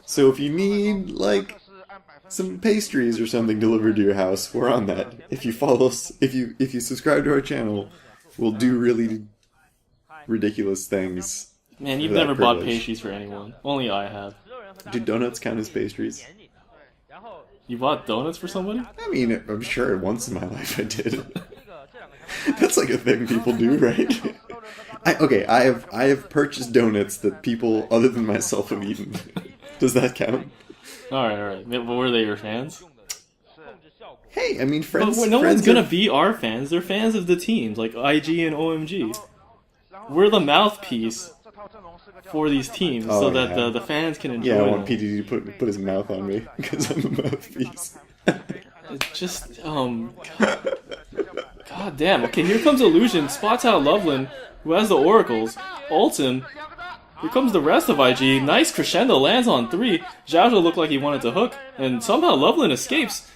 So if you need like some pastries or something delivered to your house, we're on that. If you follow us, if you subscribe to our channel, we'll do really ridiculous things. Man, you've never bought pastries for anyone. Only I have. Do donuts count as pastries? You bought donuts for somebody? I mean, I'm sure once in my life I did. That's like a thing people do, right? I have purchased donuts that people other than myself have eaten. Does that count? Alright. But were they your fans? Hey, I mean, friends. But no one's gonna be our fans. They're fans of the teams, like IG and OMG. We're the mouthpiece for these teams, so that the fans can enjoy them. them. I want PDD to put his mouth on me, because I'm a mouthpiece. It's just, God damn. Okay, here comes Illusion, spots out Loveland, who has the oracles, ults him. Here comes the rest of IG. Nice crescendo, lands on 3. Zhao Zhao looked like he wanted to hook, and somehow Loveland escapes.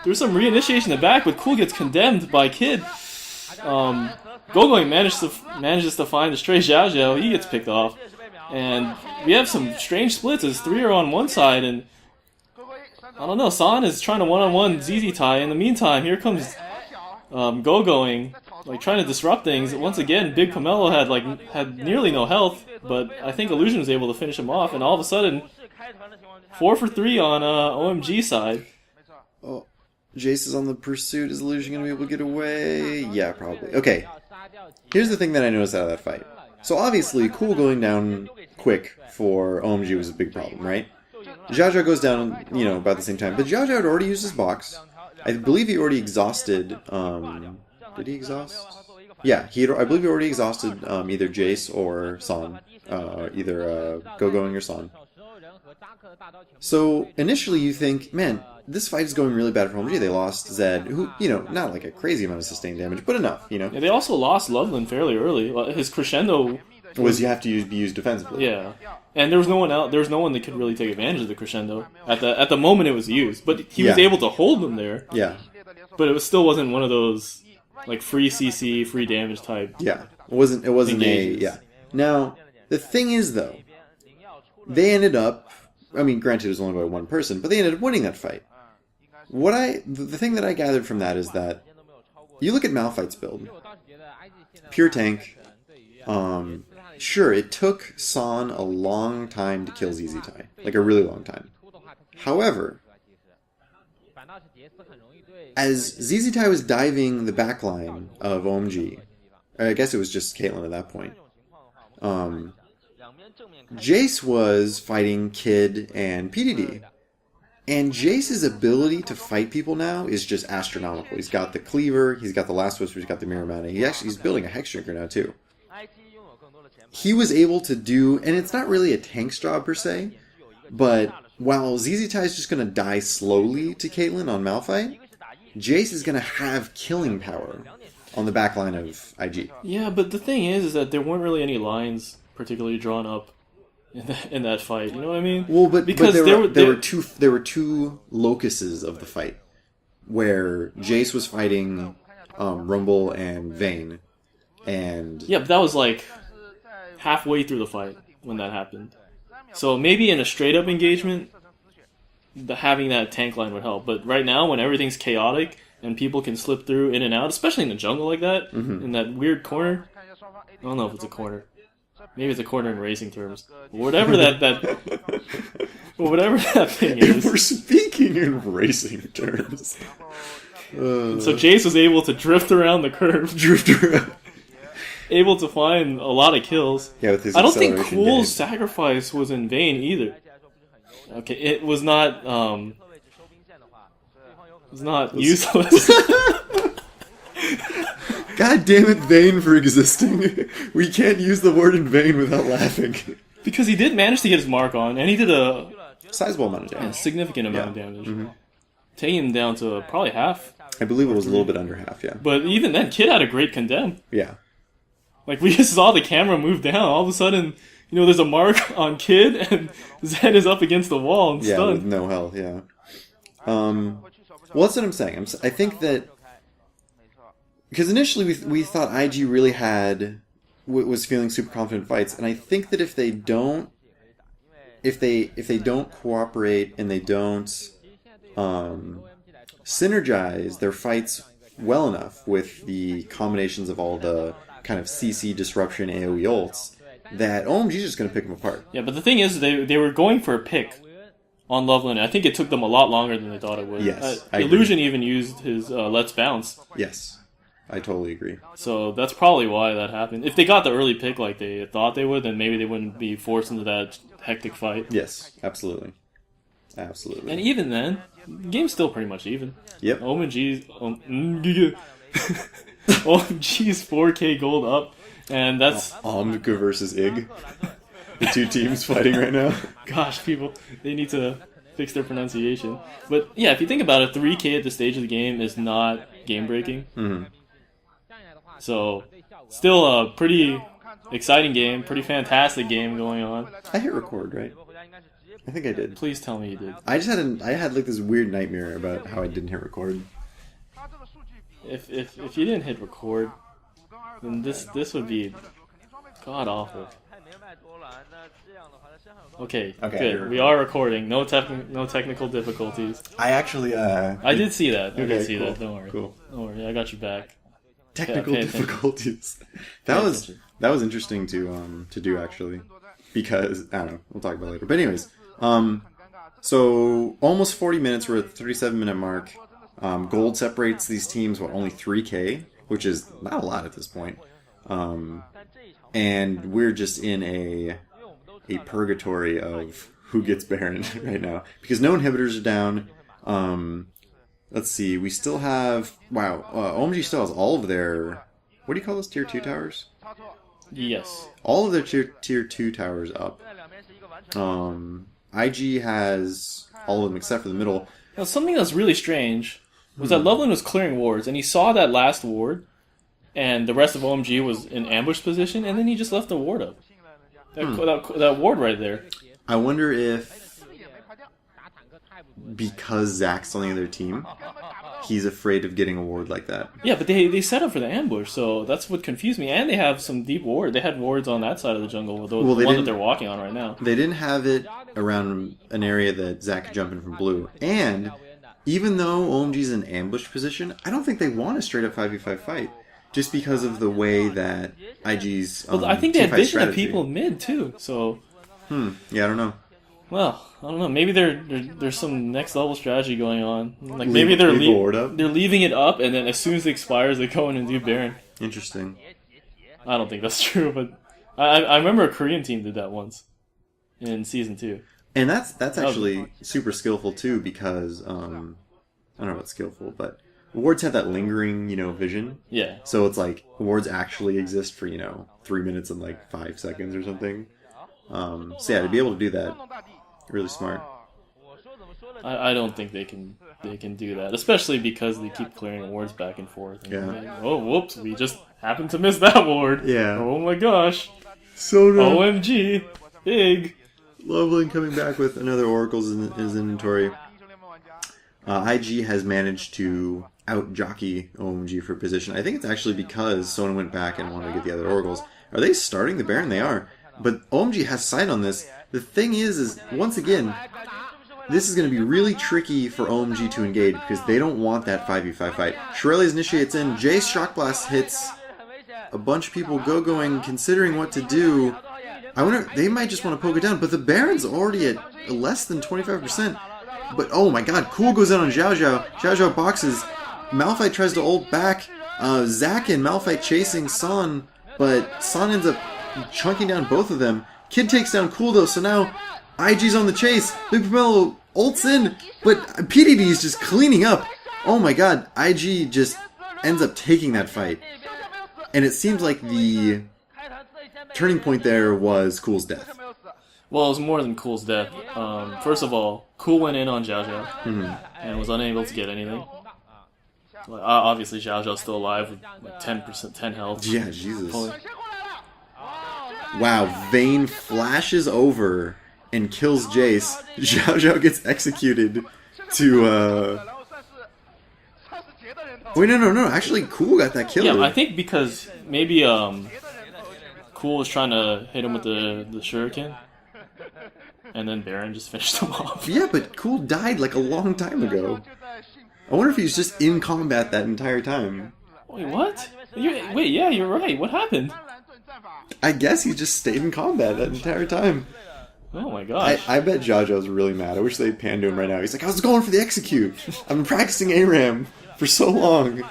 There's some reinitiation in the back, but Cool gets condemned by Kid. Gogoing manages to find the stray Zhao Zhao. He gets picked off. And we have some strange splits as 3 are on one side, and I don't know, San is trying to one-on-one ZZ Tai. In the meantime, here comes Gogoing, like trying to disrupt things. Once again, Big Pomelo had nearly no health, but I think Illusion was able to finish him off, and all of a sudden, 4 for 3 on OMG side. Oh, Jace is on the pursuit. Is Illusion going to be able to get away? Yeah, probably. Okay, here's the thing that I noticed out of that fight. So obviously, Cool going down quick for OMG was a big problem, right? Zhao Zhao goes down, you know, about the same time. But Zhao Zhao had already used his box. I believe he already exhausted... did he exhaust? Yeah, I believe he already exhausted either Jace or San. Either Gogoing or San. So, initially you think, man, this fight is going really bad for OMG. They lost Zed, who, you know, not like a crazy amount of sustained damage, but enough, you know. Yeah, they also lost Loveland fairly early. His crescendo... was you have to be used defensively. Yeah. And there was no one else. There was no one that could really take advantage of the crescendo at the moment it was used. But he was able to hold them there. Yeah. But it still wasn't one of those like free CC, free damage type. Yeah. It wasn't engages. Yeah. Now, the thing is though, they ended up, I mean, granted it was only by one person, but they ended up winning that fight. The thing that I gathered from that is that you look at Malphite's build, pure tank. Sure, it took San a long time to kill ZZ Tai. Like, a really long time. However, as ZZ Tai was diving the backline of OMG, I guess it was just Caitlyn at that point, Jace was fighting Kid and PDD. And Jace's ability to fight people now is just astronomical. He's got the Cleaver, he's got the Last Whisper, he's got the Mirror Mana. He's building a Hex Drinker now, too. He was able to do, and it's not really a tank's job per se, but while ZZ Tai is just going to die slowly to Caitlyn on Malphite, Jace is going to have killing power on the backline of IG. Yeah, but the thing is that there weren't really any lines particularly drawn up in that fight. You know what I mean? Well, but because there were two locuses of the fight where Jace was fighting Rumble and Vayne, and yeah, but that was like halfway through the fight when that happened. So maybe in a straight up engagement, having that tank line would help. But right now, when everything's chaotic and people can slip through in and out, especially in the jungle like that, in that weird corner. I don't know if it's a corner. Maybe it's a corner in racing terms. Whatever whatever that thing is. If we're speaking in racing terms. So Jace was able to drift around the curve. Able to find a lot of kills. Yeah, with his I don't think acceleration Cool's game. sacrifice was in vain either. Okay, it was not useless. God damn it, Vayne, for existing. We can't use the word in vain without laughing. Because he did manage to get his mark on, and he did a Sizable amount of damage. significant amount of damage. Taking him down to probably half. I believe it was a little bit under half, yeah. But even then, Kid had a great condemn. Yeah. Like, we just saw the camera move down. All of a sudden, there's a mark on Kid, and Zed is up against the wall and Yeah, stunned. with no health, yeah. Well, that's what I'm saying. I think that... Because initially we thought IG really was feeling super confident fights, and I think that if they don't cooperate and they don't synergize their fights well enough with the combinations of all the kind of CC disruption AoE ults, that OMG's just going to pick them apart. Yeah, but the thing is, they were going for a pick on Loveland. I think it took them a lot longer than they thought it would. Yes, I agree. Illusion even used his Let's Bounce. Yes, I totally agree. So that's probably why that happened. If they got the early pick like they thought they would, then maybe they wouldn't be forced into that hectic fight. Yes, absolutely. Absolutely. And even then, the game's still pretty much even. Yep. OMG's 4K gold up, and that's... OMG versus IG. The two teams fighting right now. Gosh, people, they need to fix their pronunciation. But yeah, if you think about it, 3K at this stage of the game is not game-breaking. Mm-hmm. So, still a pretty exciting game, pretty fantastic game going on. I hit record, right? I think I did. Please tell me you did. I had like this weird nightmare about how I didn't hit record. If you didn't hit record, then this would be god awful. Okay, good. We are recording. No technical difficulties. I actually I did see that. I did see cool. that. Don't worry. Cool. Don't worry. I got your back. Technical Pay attention. difficulties. That was interesting to do actually, because I don't know. We'll talk about it later. But anyways, so almost 40 minutes. We're at the 37-minute mark. Gold separates these teams only 3K, which is not a lot at this point. And we're just in a purgatory of who gets Baron right now, because no inhibitors are down. Let's see, we still have... Wow, OMG still has all of their... What do you call those? Tier 2 towers? Yes. All of their tier 2 towers up. IG has all of them except for the middle. Now, something that's really strange was that Loveland was clearing wards, and he saw that last ward, and the rest of OMG was in ambush position, and then he just left the ward up. That ward right there. I wonder if... because Zach's on the other team, he's afraid of getting a ward like that. Yeah, but they set up for the ambush, so that's what confused me. And they have some deep ward. They had wards on that side of the jungle, the one that they're walking on right now. They didn't have it around an area that Zach could jump in from blue. And even though OMG's in ambush position, I don't think they want a straight up 5v5 fight. Just because of the way that IG's well, I think they had vision strategy. of people mid, too, so... Yeah, I don't know. Well, I don't know. Maybe there's some next level strategy going on. Like maybe they're leaving it up, and then as soon as it expires, they go in and do Baron. Interesting. I don't think that's true, but I remember a Korean team did that once in season 2. And that's actually super skillful too, because I don't know about skillful, but wards have that lingering, vision. Yeah. So it's like wards actually exist for 3 minutes and like 5 seconds or something. So yeah, to be able to do that, really smart. I don't think they can do that, especially because they keep clearing wards back and forth. And Yeah. like, oh, whoops! We just happened to miss that ward. Yeah. Oh my gosh. Soda. OMG, big. Loveland coming back with another Oracles in his inventory. IG has managed to out-jockey OMG for position. I think it's actually because Sona went back and wanted to get the other Oracles. Are they starting the Baron? They are. But OMG has sight on this. The thing is once again, this is going to be really tricky for OMG to engage because they don't want that 5v5 fight. Shirelles initiates in. Jace Shock Blast hits. A bunch of people going, considering what to do. I wonder, they might just want to poke it down, but the Baron's already at less than 25%. But, oh my god, Cool goes in on Xiao Xiao. Xiao Xiao boxes. Malphite tries to ult back. Zack and Malphite chasing San, but San ends up chunking down both of them. Kid takes down Cool though, so now IG's on the chase. Big Pomelo ults in, but PDD is just cleaning up. Oh my god, IG just ends up taking that fight. And it seems like the turning point there was Cool's death. Well, it was more than Cool's death. First of all, Cool went in on Xiao Xiao and was unable to get anything. Obviously, Xiao Xiao's still alive with like 10%, 10 health. Yeah, Jesus. Wow, Vayne flashes over and kills Jace. Xiao Xiao gets executed to, Wait, no. Actually, Cool got that kill. Yeah, I think because maybe, Cool was trying to hit him with the shuriken. And then Baron just finished him off. Yeah, but Cool died like a long time ago. I wonder if he's just in combat that entire time. Wait, what? Wait, yeah, you're right. What happened? I guess he just stayed in combat that entire time. Oh my gosh. I bet Jajo's really mad. I wish they'd pan to him right now. He's like, I was going for the execute. I've been practicing ARAM for so long.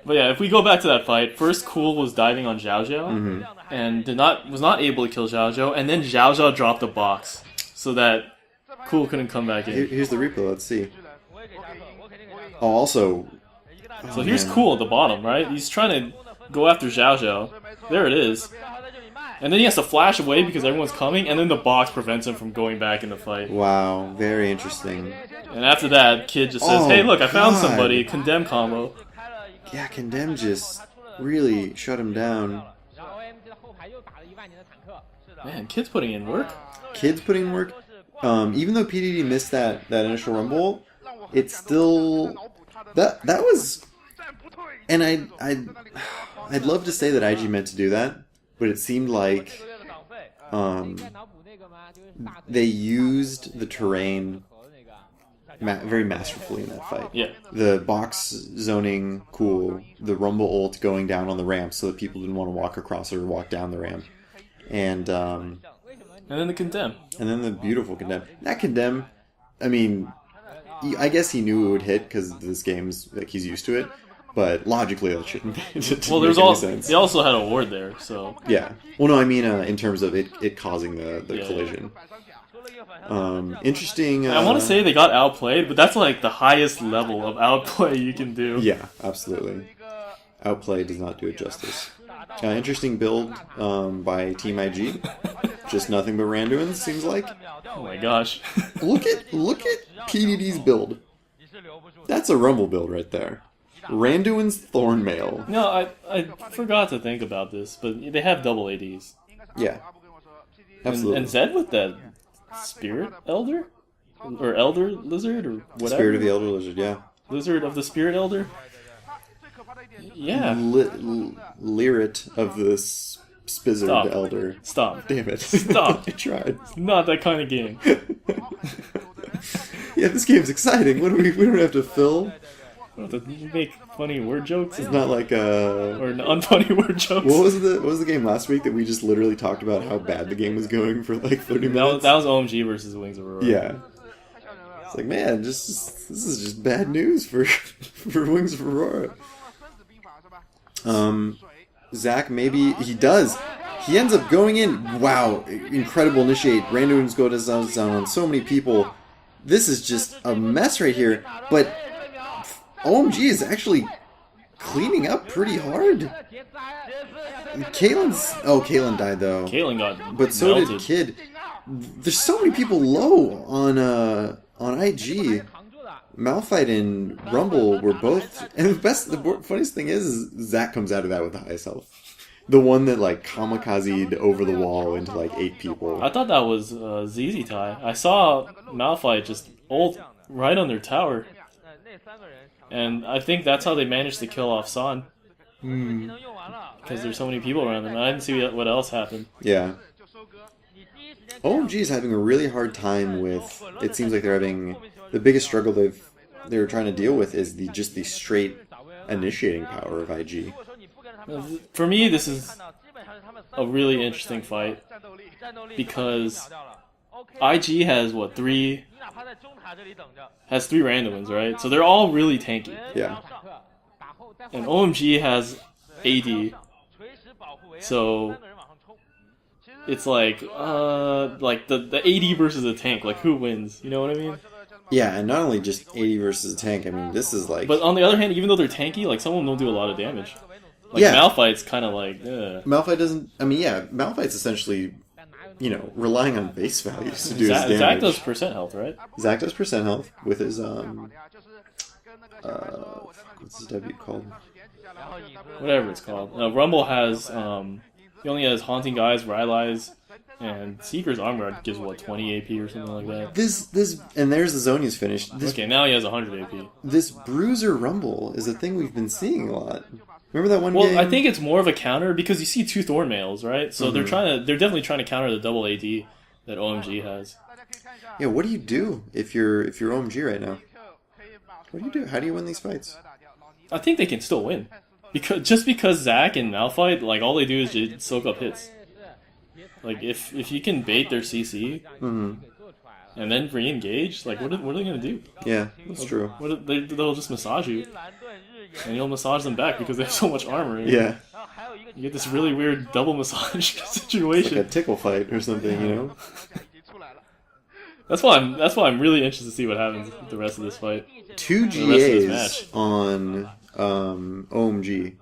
But yeah, if we go back to that fight, first Cool was diving on Xiao Xiao and was not able to kill Xiao Xiao, and then Xiao Xiao dropped a box so that Cool couldn't come back in. Here's the replay. Let's see. Oh, also... So here's Cool at the bottom, right? He's trying to go after Xiao Xiao. There it is. And then he has to flash away because everyone's coming, and then the box prevents him from going back in the fight. Wow, very interesting. And after that, Kid just says, hey, look, I found somebody. Condemn combo. Yeah, Condemn just really shut him down. Man, Kid's putting in work. Kid's putting in work. Even though PDD missed that initial rumble, it's still... That was... And I'd love to say that IG meant to do that, but it seemed like they used the terrain very masterfully in that fight. Yeah. The box zoning, cool. The rumble ult going down on the ramp so that people didn't want to walk across or walk down the ramp. And then the Condemn. And then the beautiful Condemn. That Condemn, I mean, I guess he knew it would hit because this game's, like, he's used to it. But logically, that shouldn't well, make any sense. They also had a ward there, so... Yeah. Well, no, I mean in terms of it causing the collision. Interesting... I want to say they got outplayed, but that's like the highest level of outplay you can do. Yeah, absolutely. Outplay does not do it justice. Interesting build by Team IG. Just nothing but Randuins, seems like. Oh my gosh. Look at PDD's build. That's a Rumble build right there. Randuin's Thornmail. No, I forgot to think about this, but they have double ADs. Yeah. Absolutely. And Zed with that Spirit Elder? Or Elder Lizard, or whatever? Spirit of the Elder Lizard, yeah. Lizard of the Spirit Elder? Yeah. Lyrit of the Spizzard Elder. Stop. Damn it. Stop. I tried. It's not that kind of game. Yeah, this game's exciting. We don't have to fill. To make funny word jokes? It's not like or unfunny word jokes. What was the game last week that we just literally talked about how bad the game was going for like 30 minutes? That was OMG versus Wings of Aurora. Yeah. It's like, man, this is just bad news for Wings of Aurora. Zack, maybe he does. He ends up going in. Wow, incredible initiate. Randuins go down on so many people. This is just a mess right here. But OMG is actually cleaning up pretty hard. Caitlyn died though. Caitlyn got but so melted. did Kid. There's so many people low on IG. Malphite and Rumble were both, and the funniest thing is Zack comes out of that with the highest health. The one that like kamikazed over the wall into like 8 people. I thought that was ZZ Tai. I saw Malphite just ult right on their tower. And I think that's how they managed to kill off San. Because there's so many people around them. I didn't see what else happened. Yeah. OMG is having a really hard time with... It seems like they're having... The biggest struggle they're trying to deal with is just the straight initiating power of IG. For me, this is a really interesting fight. Because IG has, what, 3... Has 3 random ones, right? So they're all really tanky. Yeah. And OMG has AD. So it's like the AD versus a tank, like who wins? You know what I mean? Yeah, and not only just AD versus a tank, I mean this is like... But on the other hand, even though they're tanky, like some of them don't do a lot of damage. Like yeah. Malphite's kind of like... Malphite doesn't... I mean, yeah, Malphite's essentially, you know, relying on base values to do his damage. Zac does percent health, right? Zac does percent health with his, what's his W called? Whatever it's called. Rumble has, he only has Haunting Guys, Rylai's, and Seeker's Armor gives, what, 20 AP or something like that? And there's the Zonia's finish. Okay, now he has 100 AP. This Bruiser Rumble is a thing we've been seeing a lot. Remember that one game? Well, I think it's more of a counter because you see 2 Thornmails, right? So they're definitely trying to counter the double AD that OMG has. Yeah, what do you do if you're OMG right now? What do you do? How do you win these fights? I think they can still win. Because Zac and Malphite, like, all they do is just soak up hits. Like, if you can bait their CC, and then re-engage, like, what are they going to do? Yeah, that's true. They'll just massage you. And you'll massage them back because they have so much armor. Yeah. You get this really weird double massage situation. It's like a tickle fight or something, you know? That's why I'm really interested to see what happens with the rest of this fight. 2 GAs on OMG,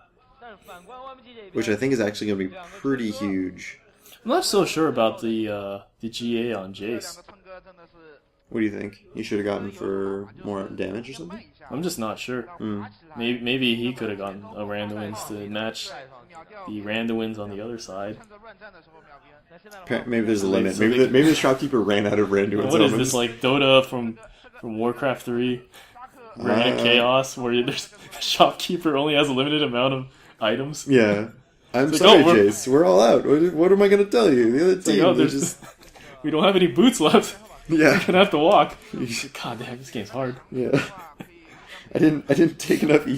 which I think is actually going to be pretty huge. I'm not so sure about the GA on Jace. What do you think? He should have gotten for more damage or something? I'm just not sure. Maybe he could have gotten a Randuin's to match the Randuin's on the other side. Maybe there's a limit. Maybe the shopkeeper ran out of Randuin's. What is this, like Dota from Warcraft 3? Random Chaos, where the shopkeeper only has a limited amount of items? Yeah. I'm like, sorry, Jace. We're all out. What am I going to tell you? The other team, like, just... we don't have any boots left. Yeah. We're gonna have to walk. God damn, this game's hard. Yeah. I didn't take enough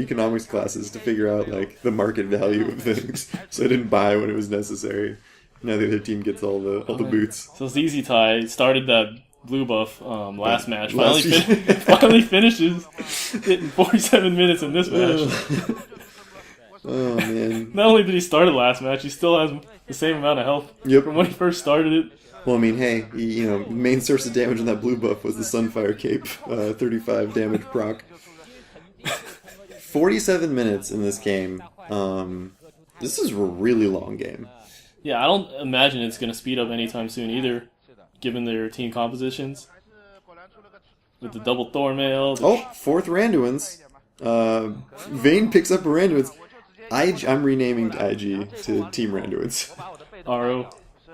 economics classes to figure out like the market value of things, so I didn't buy when it was necessary. Now the other team gets all the boots. So ZZ Tai started that blue buff last match. Finally finishes it in 47 minutes in this match. Oh man! Not only did he start it last match, he still has the same amount of health from when he first started it. Well, I mean, hey, you know, main source of damage on that blue buff was the Sunfire Cape, 35 damage proc. 47 minutes in this game. This is a really long game. Yeah, I don't imagine it's going to speed up anytime soon either, given their team compositions. With the double Thornmail. Fourth Randuin's. Vayne picks up a Randuin's. I'm renaming IG to Team Randuin's. RO.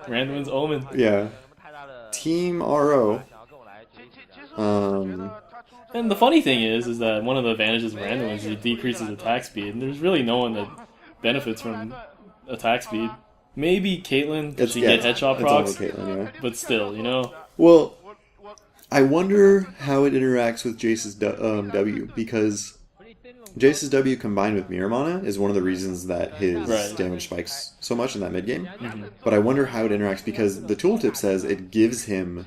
Randuin's Omen. Yeah. Team RO. And the funny thing is that one of the advantages of Randuin's is it decreases attack speed, and there's really no one that benefits from attack speed. Maybe Caitlyn, because she get headshot procs, Caitlyn, yeah. But still, you know? Well, I wonder how it interacts with Jace's W, because Jace's W combined with Mirror Mana is one of the reasons that his damage spikes so much in that mid game. But I wonder how it interacts, because the tooltip says it gives him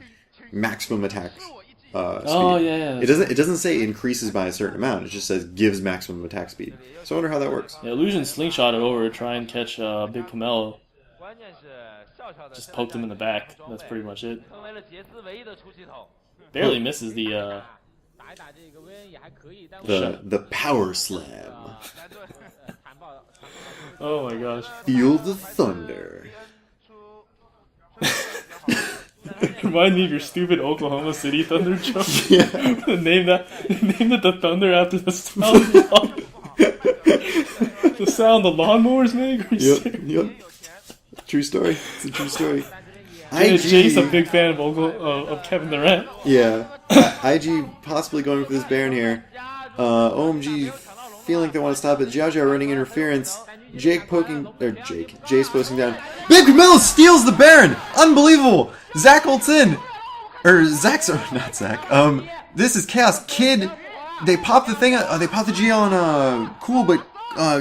maximum attack speed. Oh yeah. It doesn't say increases by a certain amount. It just says gives maximum attack speed. So I wonder how that works. Yeah, Illusion slingshot it over to try and catch Big Pomelo. Just poked him in the back. That's pretty much it. Barely misses the power slam. Oh my gosh. Feel the thunder. Remind me of your stupid Oklahoma City Thunder joke. Yeah. Name it the Thunder after the sound the lawnmowers make? Are you Yep, serious? yep. True story. It's a true story. Is Jace a big fan of Kevin Durant? Yeah. IG possibly going for this Baron here. OMG feeling like they want to stop it. Xiao Xiao running interference. Jace posting down. Big Camilla steals the Baron! Unbelievable! Zach ults in! Not Zach. This is Chaos. Kid, they pop the thing, they pop the GL on, cool, but,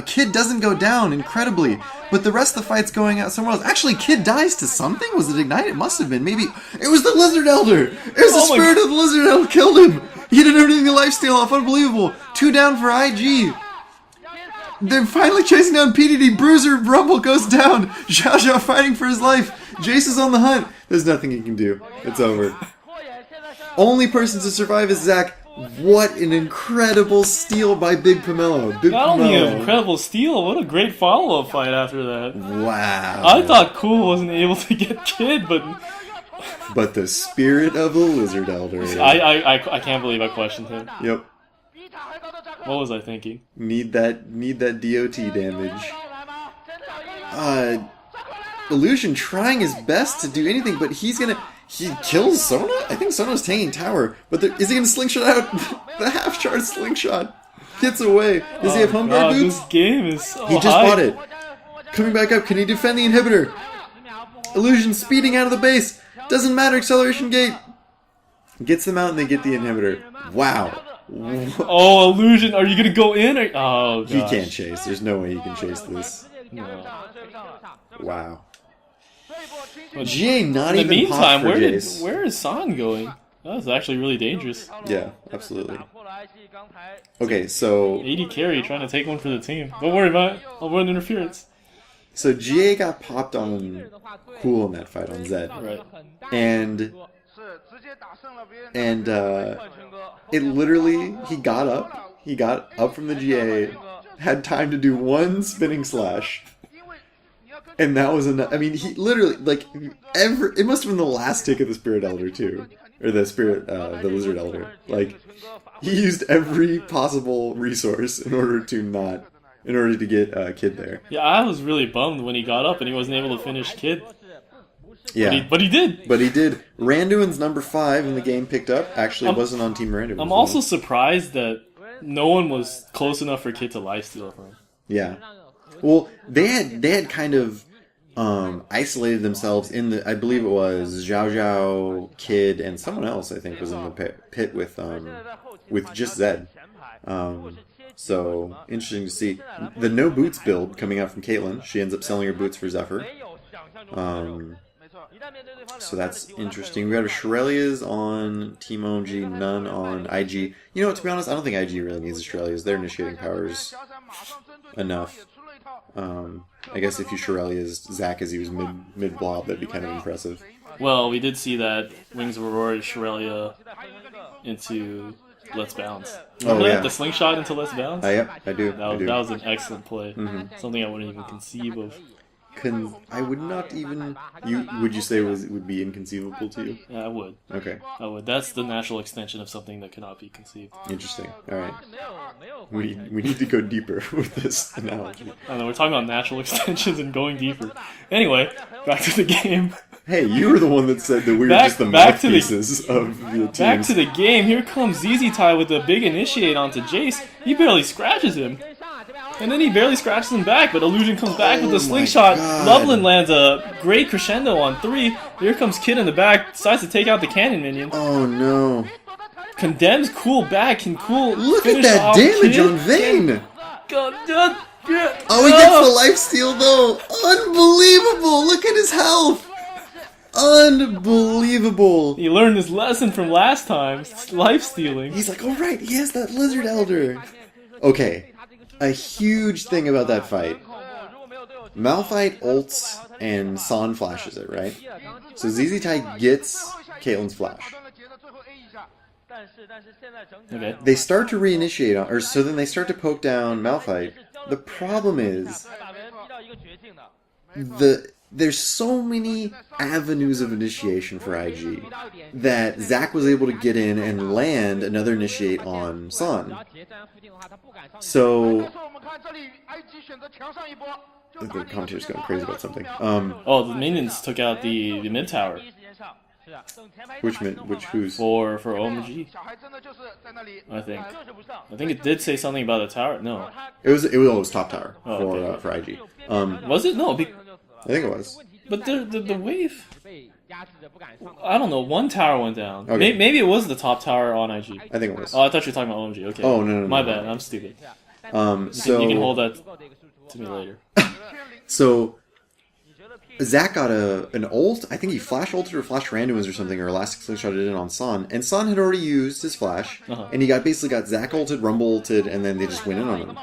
Kid doesn't go down, incredibly. But the rest of the fight's going out somewhere else. Actually, Kid dies to something? Was it Ignite? It must have been. Maybe. It was the Lizard Elder! It was the spirit of the Lizard Elder killed him! He did everything the lifesteal off. Unbelievable. 2 down for IG. They're finally chasing down PDD. Bruiser Rumble goes down. Xiao Xiao fighting for his life. Jace is on the hunt. There's nothing he can do. It's over. Only person to survive is Zach. What an incredible steal by Big Pomelo. Not only an incredible steal, what a great follow-up fight after that. Wow. I thought Cool wasn't able to get Kid, but the spirit of the Lizard Elder. I can't believe I questioned him. Yep. What was I thinking? Need that DOT damage. Illusion trying his best to do anything, but he kills Sona? I think Sona's taking tower, but is he gonna slingshot out the half-charge slingshot? Gets away. Does he have home guard boots? This game is so He just bought it. Coming back up, can he defend the inhibitor? Illusion speeding out of the base. Doesn't matter, acceleration gate. Gets them out and they get the inhibitor. Wow. Oh, Illusion, are you gonna go in? Oh, gosh. He can't chase. There's no way he can chase this. No. Wow. GA not in the even meantime, popped for Jace. where is San going? That was actually really dangerous. Yeah, absolutely. Okay, so 80 carry trying to take one for the team. Don't worry about it. I'll run interference. So GA got popped on Cool in that fight on Zed. Right. And it literally, he got up from the GA, had time to do one spinning slash, and that was enough. I mean, he literally, like, it must have been the last tick of the Spirit Elder too, or the the Lizard Elder. Like, he used every possible resource in order to get Kid there. Yeah, I was really bummed when he got up and he wasn't able to finish Kid. Yeah, but he did. But he did. Randuin's number 5 in the game picked up. Actually, wasn't on Team Randuin. I'm also surprised that no one was close enough for Kid to lifesteal from him. Yeah. Well, they had kind of isolated themselves in the. I believe it was Xiao Xiao, Kid, and someone else. I think was in the pit with just Zed. So interesting to see the no boots build coming out from Caitlyn. She ends up selling her boots for Zephyr. So that's interesting. We got a Shurelia's on Team OMG, none on IG. You know what, to be honest, I don't think IG really needs a Shurelia's. Their initiating powers enough. I guess if you Shurelia's Zac as he was mid-blob, that'd be kind of impressive. Well, we did see that Wings of Aurora Shurelia into Let's Bounce. Remember that? The slingshot into Let's Bounce? Yep, I do. That was an excellent play. Mm-hmm. Something I wouldn't even conceive of. I would not even. Would you say would be inconceivable to you? Yeah, I would. Okay. I would. That's the natural extension of something that cannot be conceived. Interesting. All right. We need to go deeper with this analogy. I don't know. We're talking about natural extensions and going deeper. Anyway, back to the game. Hey, you were the one that said that we were just the mouthpieces of the teams. Back to the game. Here comes ZZ Tai with a big initiate onto Jace. He barely scratches him. And then he barely scratches him back, but Illusion comes back with the slingshot. Loveland lands a great crescendo on 3. Here comes Kid in the back, decides to take out the cannon minion. Oh no. Condemns Cool back, can Cool Look at that damage Kid? on Vayne! Oh, he gets the lifesteal though! Unbelievable! Look at his health! Unbelievable! He learned his lesson from last time, lifestealing. He's like, alright, he has that Lizard Elder! Okay. A huge thing about that fight. Malphite ults and San flashes it, right? So ZZ Tai gets Caitlyn's flash. Okay. They start to reinitiate, so then they start to poke down Malphite. The problem is, there's so many avenues of initiation for IG that Zack was able to get in and land another initiate on Sun. So the commentator's going crazy about something. Oh, the minions took out the mid tower. Which who's for OMG? I think it did say something about the tower. No, it was top tower for IG. Was it? No, I think it was. But the wave. I don't know. One tower went down. Okay. Maybe it was the top tower on IG. I think it was. Oh, I thought you were talking about OMG. Okay. Oh no. My bad. I'm stupid. So you can hold that to me later. So Zack got an ult. I think he flash ulted or flash randoms or something, or elastic slingshotted in on Sun. And Sun had already used his flash, and he basically got Zack ulted, Rumble ulted, and then they just went in on him.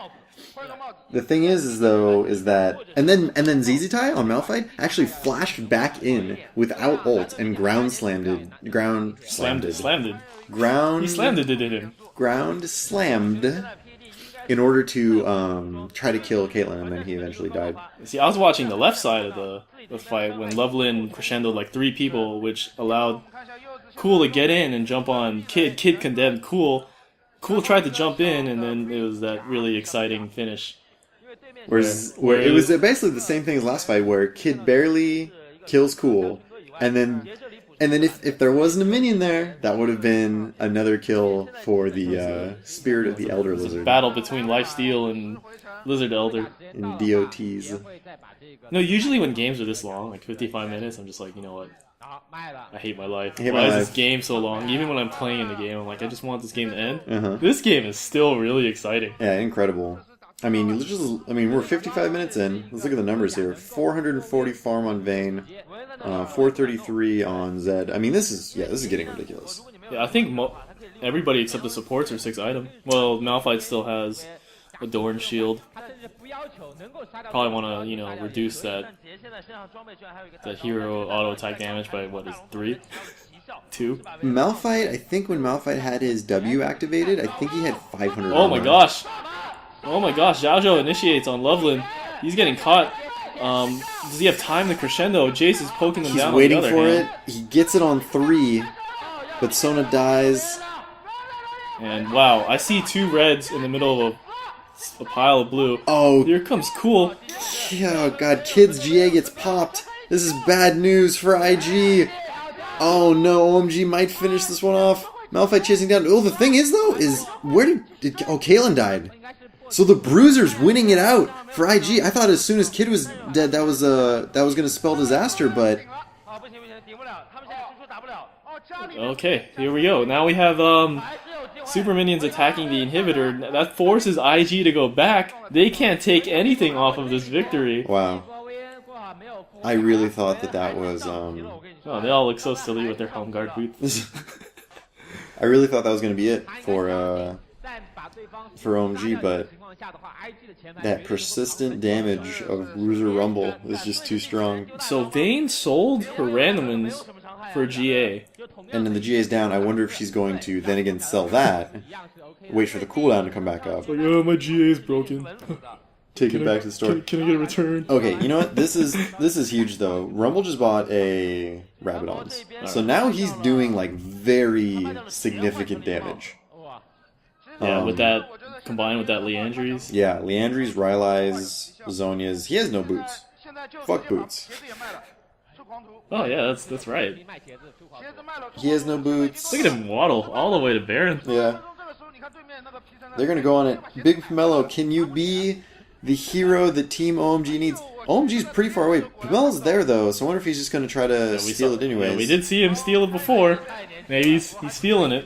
The thing is that and then ZZ Tai on Malphite actually flashed back in without ult and ground slammed it. Ground slammed in order to try to kill Caitlyn, and then he eventually died. See, I was watching the left side of the fight when Loveland crescendoed like 3 people, which allowed Cool to get in and jump on Kid. Kid condemned Cool. Cool tried to jump in, and then it was that really exciting finish. Where it was basically the same thing as last fight, where Kid barely kills Cool, and then if there wasn't a minion there, that would have been another kill for the Spirit of the Elder Lizard. Battle between Lifesteal and Lizard Elder. In DOTs. No, usually when games are this long, like 55 minutes, I'm just like, you know what? I hate my life. Why is this game so long? Even when I'm playing in the game, I'm like, I just want this game to end. This game is still really exciting. Yeah, incredible. I mean, we're 55 minutes in. Let's look at the numbers here. 440 farm on Vayne, 433 on Zed. I mean, this is getting ridiculous. Yeah, I think everybody except the supports are 6 item. Well, Malphite still has Adorn Shield. Probably want to, reduce that hero auto attack damage by what is 3? 2? Malphite, I think when Malphite had his W activated, I think he had 500. Oh my gosh! Oh my gosh! Zhao Zhou initiates on Loveland. He's getting caught. Does he have time to crescendo? Jace is poking him down. He's waiting on the for other it. hand. He gets it on 3, but Sona dies. And wow, I see 2 reds in the middle of a pile of blue. Oh, here comes Cool. Oh god, Kid's GA gets popped. This is bad news for IG. Oh no, OMG might finish this one off. Malphite chasing down. Oh, the thing is though, where did Caitlyn died. So the Bruiser's winning it out for IG. I thought as soon as Kid was dead, that was gonna spell disaster, but okay, here we go. Now we have Super Minions attacking the inhibitor. That forces IG to go back. They can't take anything off of this victory. Wow. I really thought that was Oh, they all look so silly with their home guard boots. I really thought that was gonna be it for OMG, but that persistent damage of Bruiser Rumble is just too strong. So Vayne sold her randomins for GA. And then the GA's down. I wonder if she's going to then again sell that, wait for the cooldown to come back up. Like, oh, my GA's broken. Take it back to the store. Can I get a return? Okay, you know what? This is huge though. Rumble just bought a Rabadon's. So now he's doing like very significant damage. Yeah, with that combined with that Leandry's. Yeah, Leandry's, Rylai's, Zhonya's. He has no boots. Fuck boots. Oh yeah, that's right. He has no boots. Look at him waddle all the way to Baron. Yeah. They're gonna go on it. Big Pomelo, can you be the hero that Team OMG needs? OMG's pretty far away. Pomelo's there though, so I wonder if he's just gonna try to steal it anyways. Yeah, we did see him steal it before. Maybe he's feeling it.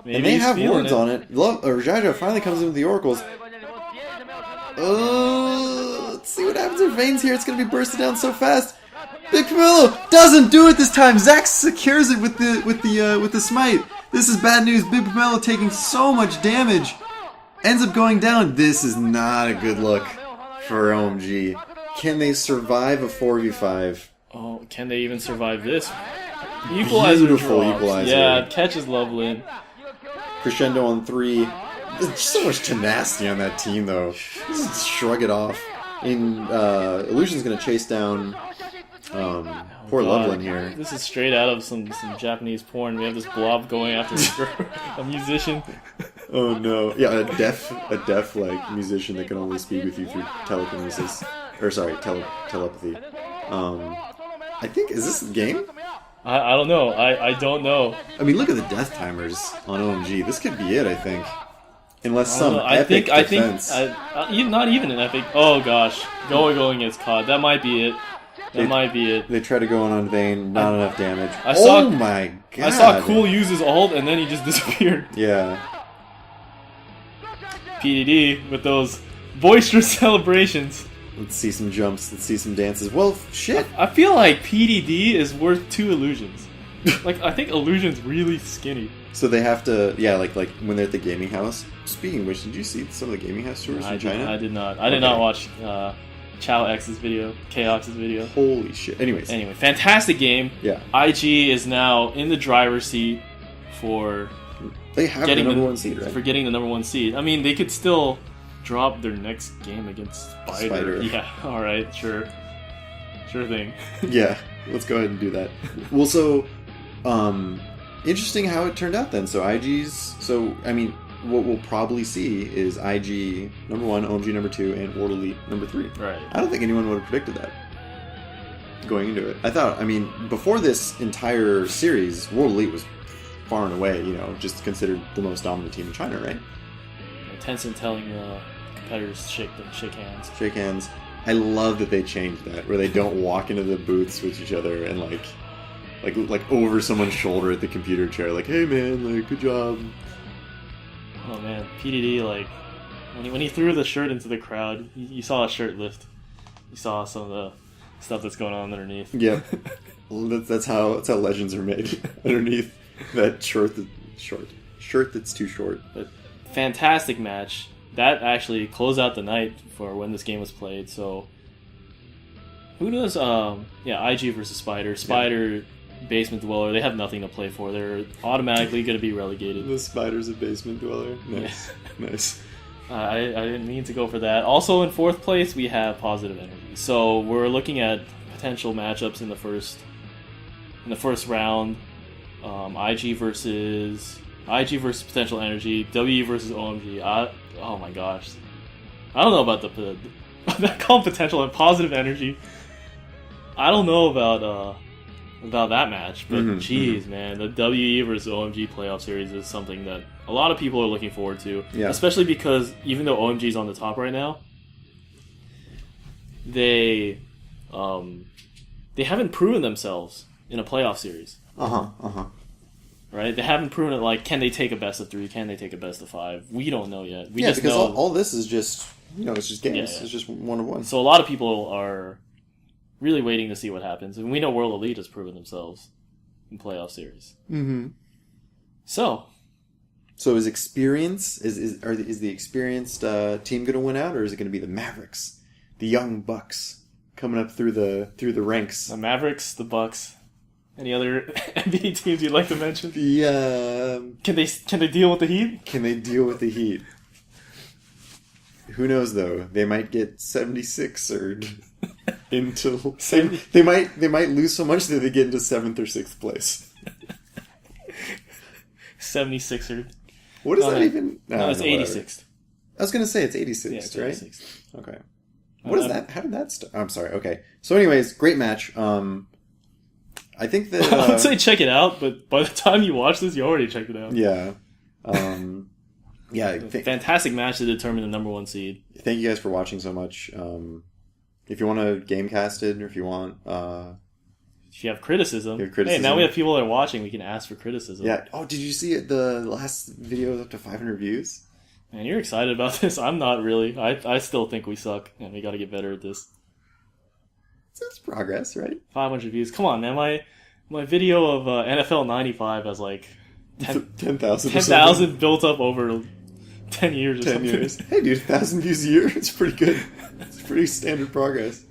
Maybe and they have wards on it. Jaja finally comes in with the oracles. Let's see what happens if Vayne's here. It's gonna be bursted down so fast. Big Pomelo doesn't do it this time. Zack secures it with the smite. This is bad news. Big Pomelo taking so much damage. Ends up going down. This is not a good look for OMG. Can they survive a 4v5? Oh, can they even survive this? Equalizer Beautiful drops. equalizer. Yeah, catches Loveland. Crescendo on 3. There's so much tenacity on that team, though. Just shrug it off. Illusion's gonna chase down Poor God. Loveland here. This is straight out of some Japanese porn. We have this blob going after a musician. Oh no! Yeah, a deaf like musician that can only speak with you through telekinesis, or sorry, telepathy. I think is this the game? I don't know. I don't know. I mean, look at the death timers on OMG. This could be it, I think. Unless I some don't know. I epic think defense. not even an epic. Oh gosh, going against COD. That might be it. That might be it. They try to go on Vayne, not enough damage. Oh my god! I saw Cool use his ult and then he just disappeared. Yeah. PDD with those boisterous celebrations. Let's see some jumps. Let's see some dances. Well, shit. I feel like PDD is worth 2 illusions. Like, I think illusion's really skinny. So they have to, yeah, like when they're at the gaming house. Speaking of which, did you see some of the gaming house tours in China? I did not. I did not watch Chow X's video, Kox's video. Holy shit. Anyway, fantastic game. Yeah. IG is now in the driver's seat for they have the number 1 seed, right? For getting the number 1 seed. I mean, they could still drop their next game against Spider. Yeah, alright, sure. Sure thing. Yeah, let's go ahead and do that. Well, so, interesting how it turned out then. So I mean, what we'll probably see is IG number 1, OMG number 2, and World Elite number 3. Right. I don't think anyone would have predicted that going into it. I mean, before this entire series, World Elite was far and away, just considered the most dominant team in China, right? Tencent telling competitors shake hands. Shake hands. I love that they changed that, where they don't walk into the booths with each other and like over someone's shoulder at the computer chair, like, hey man, like, good job. Oh man, PDD, like, when he threw the shirt into the crowd, you saw a shirt lift. You saw some of the stuff that's going on underneath. Yeah, that's how legends are made. Underneath that shirt that's too short. But fantastic match. That actually closed out the night for when this game was played. So who knows? IG versus Spider. Spider, basement dweller. They have nothing to play for. They're automatically going to be relegated. The Spider's a basement dweller. Nice, yeah. Nice. I didn't mean to go for that. Also in 4th place we have Positive Energy. So we're looking at potential matchups in the first round. IG versus Potential Energy. WE versus OMG. Oh my gosh. I don't know about that called Potential and Positive Energy. I don't know about that match, but jeez, man, the WE versus OMG playoff series is something that a lot of people are looking forward to. Yeah. Especially because even though OMG's on the top right now, they haven't proven themselves in a playoff series. Right? They haven't proven it. Like, can they take a best of 3? Can they take a best of 5? We don't know yet. We just because know all this is just, it's just games. Yeah. It's just 1-on-1. So a lot of people are really waiting to see what happens. And we know World Elite has proven themselves in playoff series. Mm-hmm. So is experience, is the experienced team going to win out, or is it going to be the Mavericks, the young Bucks, coming up through the ranks? The Mavericks, the Bucks. Any other NBA teams you'd like to mention? Can they deal with the Heat? Can they deal with the Heat? Who knows though? They might get 76'd into they might lose so much that they get into 7th or 6th place. 76er. What is that even? No, it's 86th. I was gonna say it's 86th, yeah, it's right? 86th. Okay. What is that? How did that start? I'm sorry. Okay. So, anyways, great match. I think that I would say check it out, but by the time you watch this, you already checked it out. Yeah. Fantastic match to determine the number 1 seed. Thank you guys for watching so much. If you want to gamecast it, or if you want... if you have criticism. Hey, now we have people that are watching. We can ask for criticism. Yeah. Oh, did you see it? The last video was up to 500 views? Man, you're excited about this. I'm not really. I still think we suck, and we got to get better at this. It's progress, right? 500 views. Come on, man. My video of NFL 95 has like 10,000 built up over 10 years or 10 something. years. Hey, dude, 1,000 views a year. It's pretty good. It's pretty standard progress.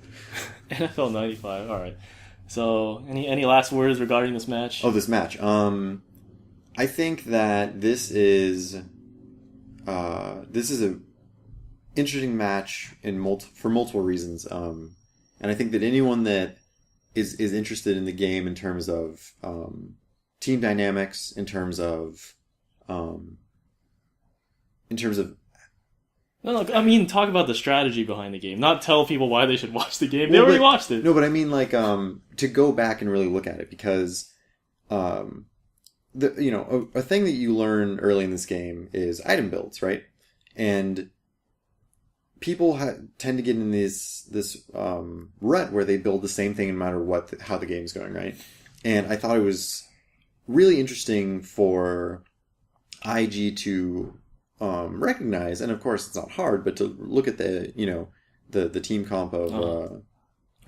NFL 95. All right. So, any last words regarding this match? Oh, this match. I think that this is a interesting match for multiple reasons. And I think that anyone that is interested in the game in terms of team dynamics, in terms of No, look, I mean, talk about the strategy behind the game. Not tell people why they should watch the game. They already watched it. No, but I mean, like, to go back and really look at it, because, a thing that you learn early in this game is item builds, right? And people tend to get in this rut where they build the same thing no matter how the game's going, right? And I thought it was really interesting for IG to recognize, and of course it's not hard, but to look at the team comp of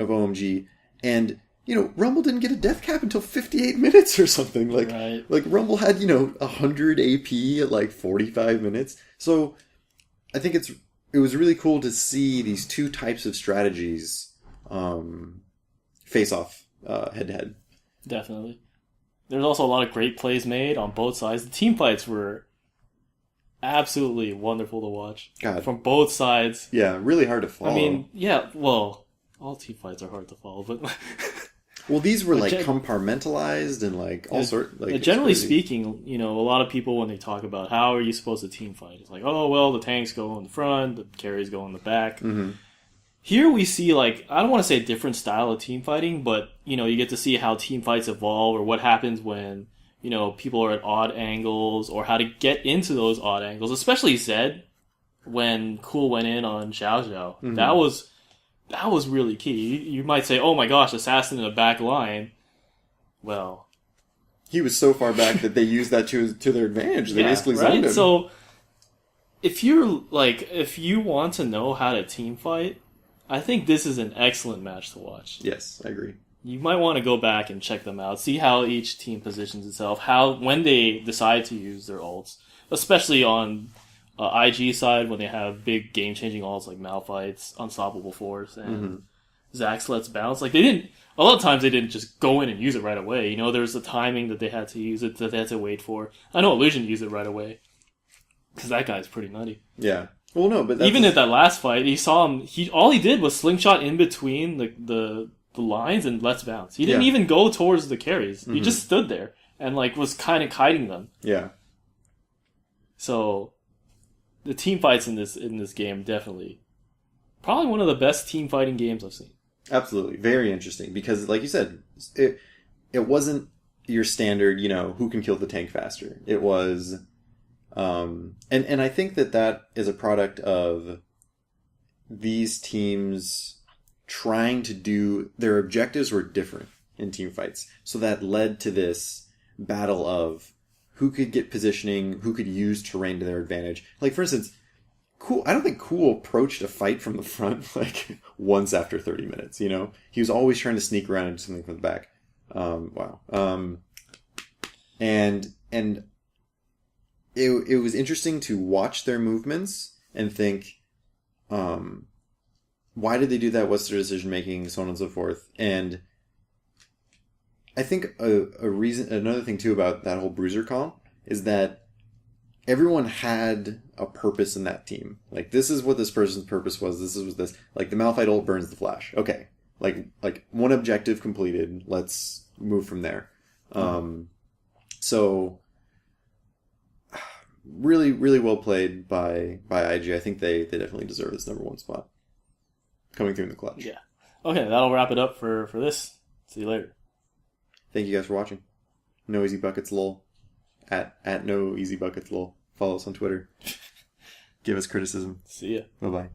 OMG, and Rumble didn't get a death cap until 58 minutes or something. Like Rumble had 100 AP at like 45 minutes. So I think it was really cool to see these two types of strategies face off head to head. Definitely. There's also a lot of great plays made on both sides. The team fights were absolutely wonderful to watch. God. From both sides. Yeah, really hard to follow. I mean, yeah, well, all team fights are hard to follow, but... Well, these were like compartmentalized and like all sorts. Like, generally speaking, a lot of people, when they talk about how are you supposed to team fight, it's like, oh, well, the tanks go in the front, the carries go in the back. Mm-hmm. Here we see, like, I don't want to say a different style of team fighting, but, you get to see how team fights evolve, or what happens when, people are at odd angles, or how to get into those odd angles, especially Zed, when Cool went in on Xiao Xiao. Mm-hmm. That was really key. You might say, oh my gosh, Assassin in the back line. Well... He was so far back that they used that to their advantage. They basically zoned him. So, if you want to know how to team fight, I think this is an excellent match to watch. Yes, I agree. You might want to go back and check them out, see how each team positions itself, when they decide to use their ults, especially on IG side when they have big game-changing ults like Malphite's Unstoppable Force and Zax's Let's Bounce. Like, a lot of times they didn't just go in and use it right away. There's a timing that they had to use it, that they had to wait for. I know Illusion used it right away, because that guy's pretty nutty. Yeah. Well, no, but even at that last fight, you saw him. All he did was slingshot in between the lines and Let's Bounce. He didn't even go towards the carries. He just stood there and was kind of kiting them. Yeah. So the team fights in this game, definitely probably one of the best team fighting games I've seen. Absolutely, very interesting, because like you said, it wasn't your standard, who can kill the tank faster. It was. And I think that is a product of these teams trying to do... Their objectives were different in team fights. So that led to this battle of who could get positioning, who could use terrain to their advantage. Like, for instance, I don't think Cool approached a fight from the front, once after 30 minutes, He was always trying to sneak around and do something from the back. Wow. And it was interesting to watch their movements and think, why did they do that? What's their decision making? So on and so forth. And I think another thing too about that whole Bruiser comp is that everyone had a purpose in that team. Like, this is what this person's purpose was. This is what this. Like, the Malphite ult burns the Flash. Okay, like one objective completed. Let's move from there. So. Really, really well played by IG. I think they definitely deserve this number one spot. Coming through in the clutch. Yeah. Okay, that'll wrap it up for this. See you later. Thank you guys for watching. No Easy Buckets lol. At No Easy Buckets lol. Follow us on Twitter. Give us criticism. See ya. Bye-bye.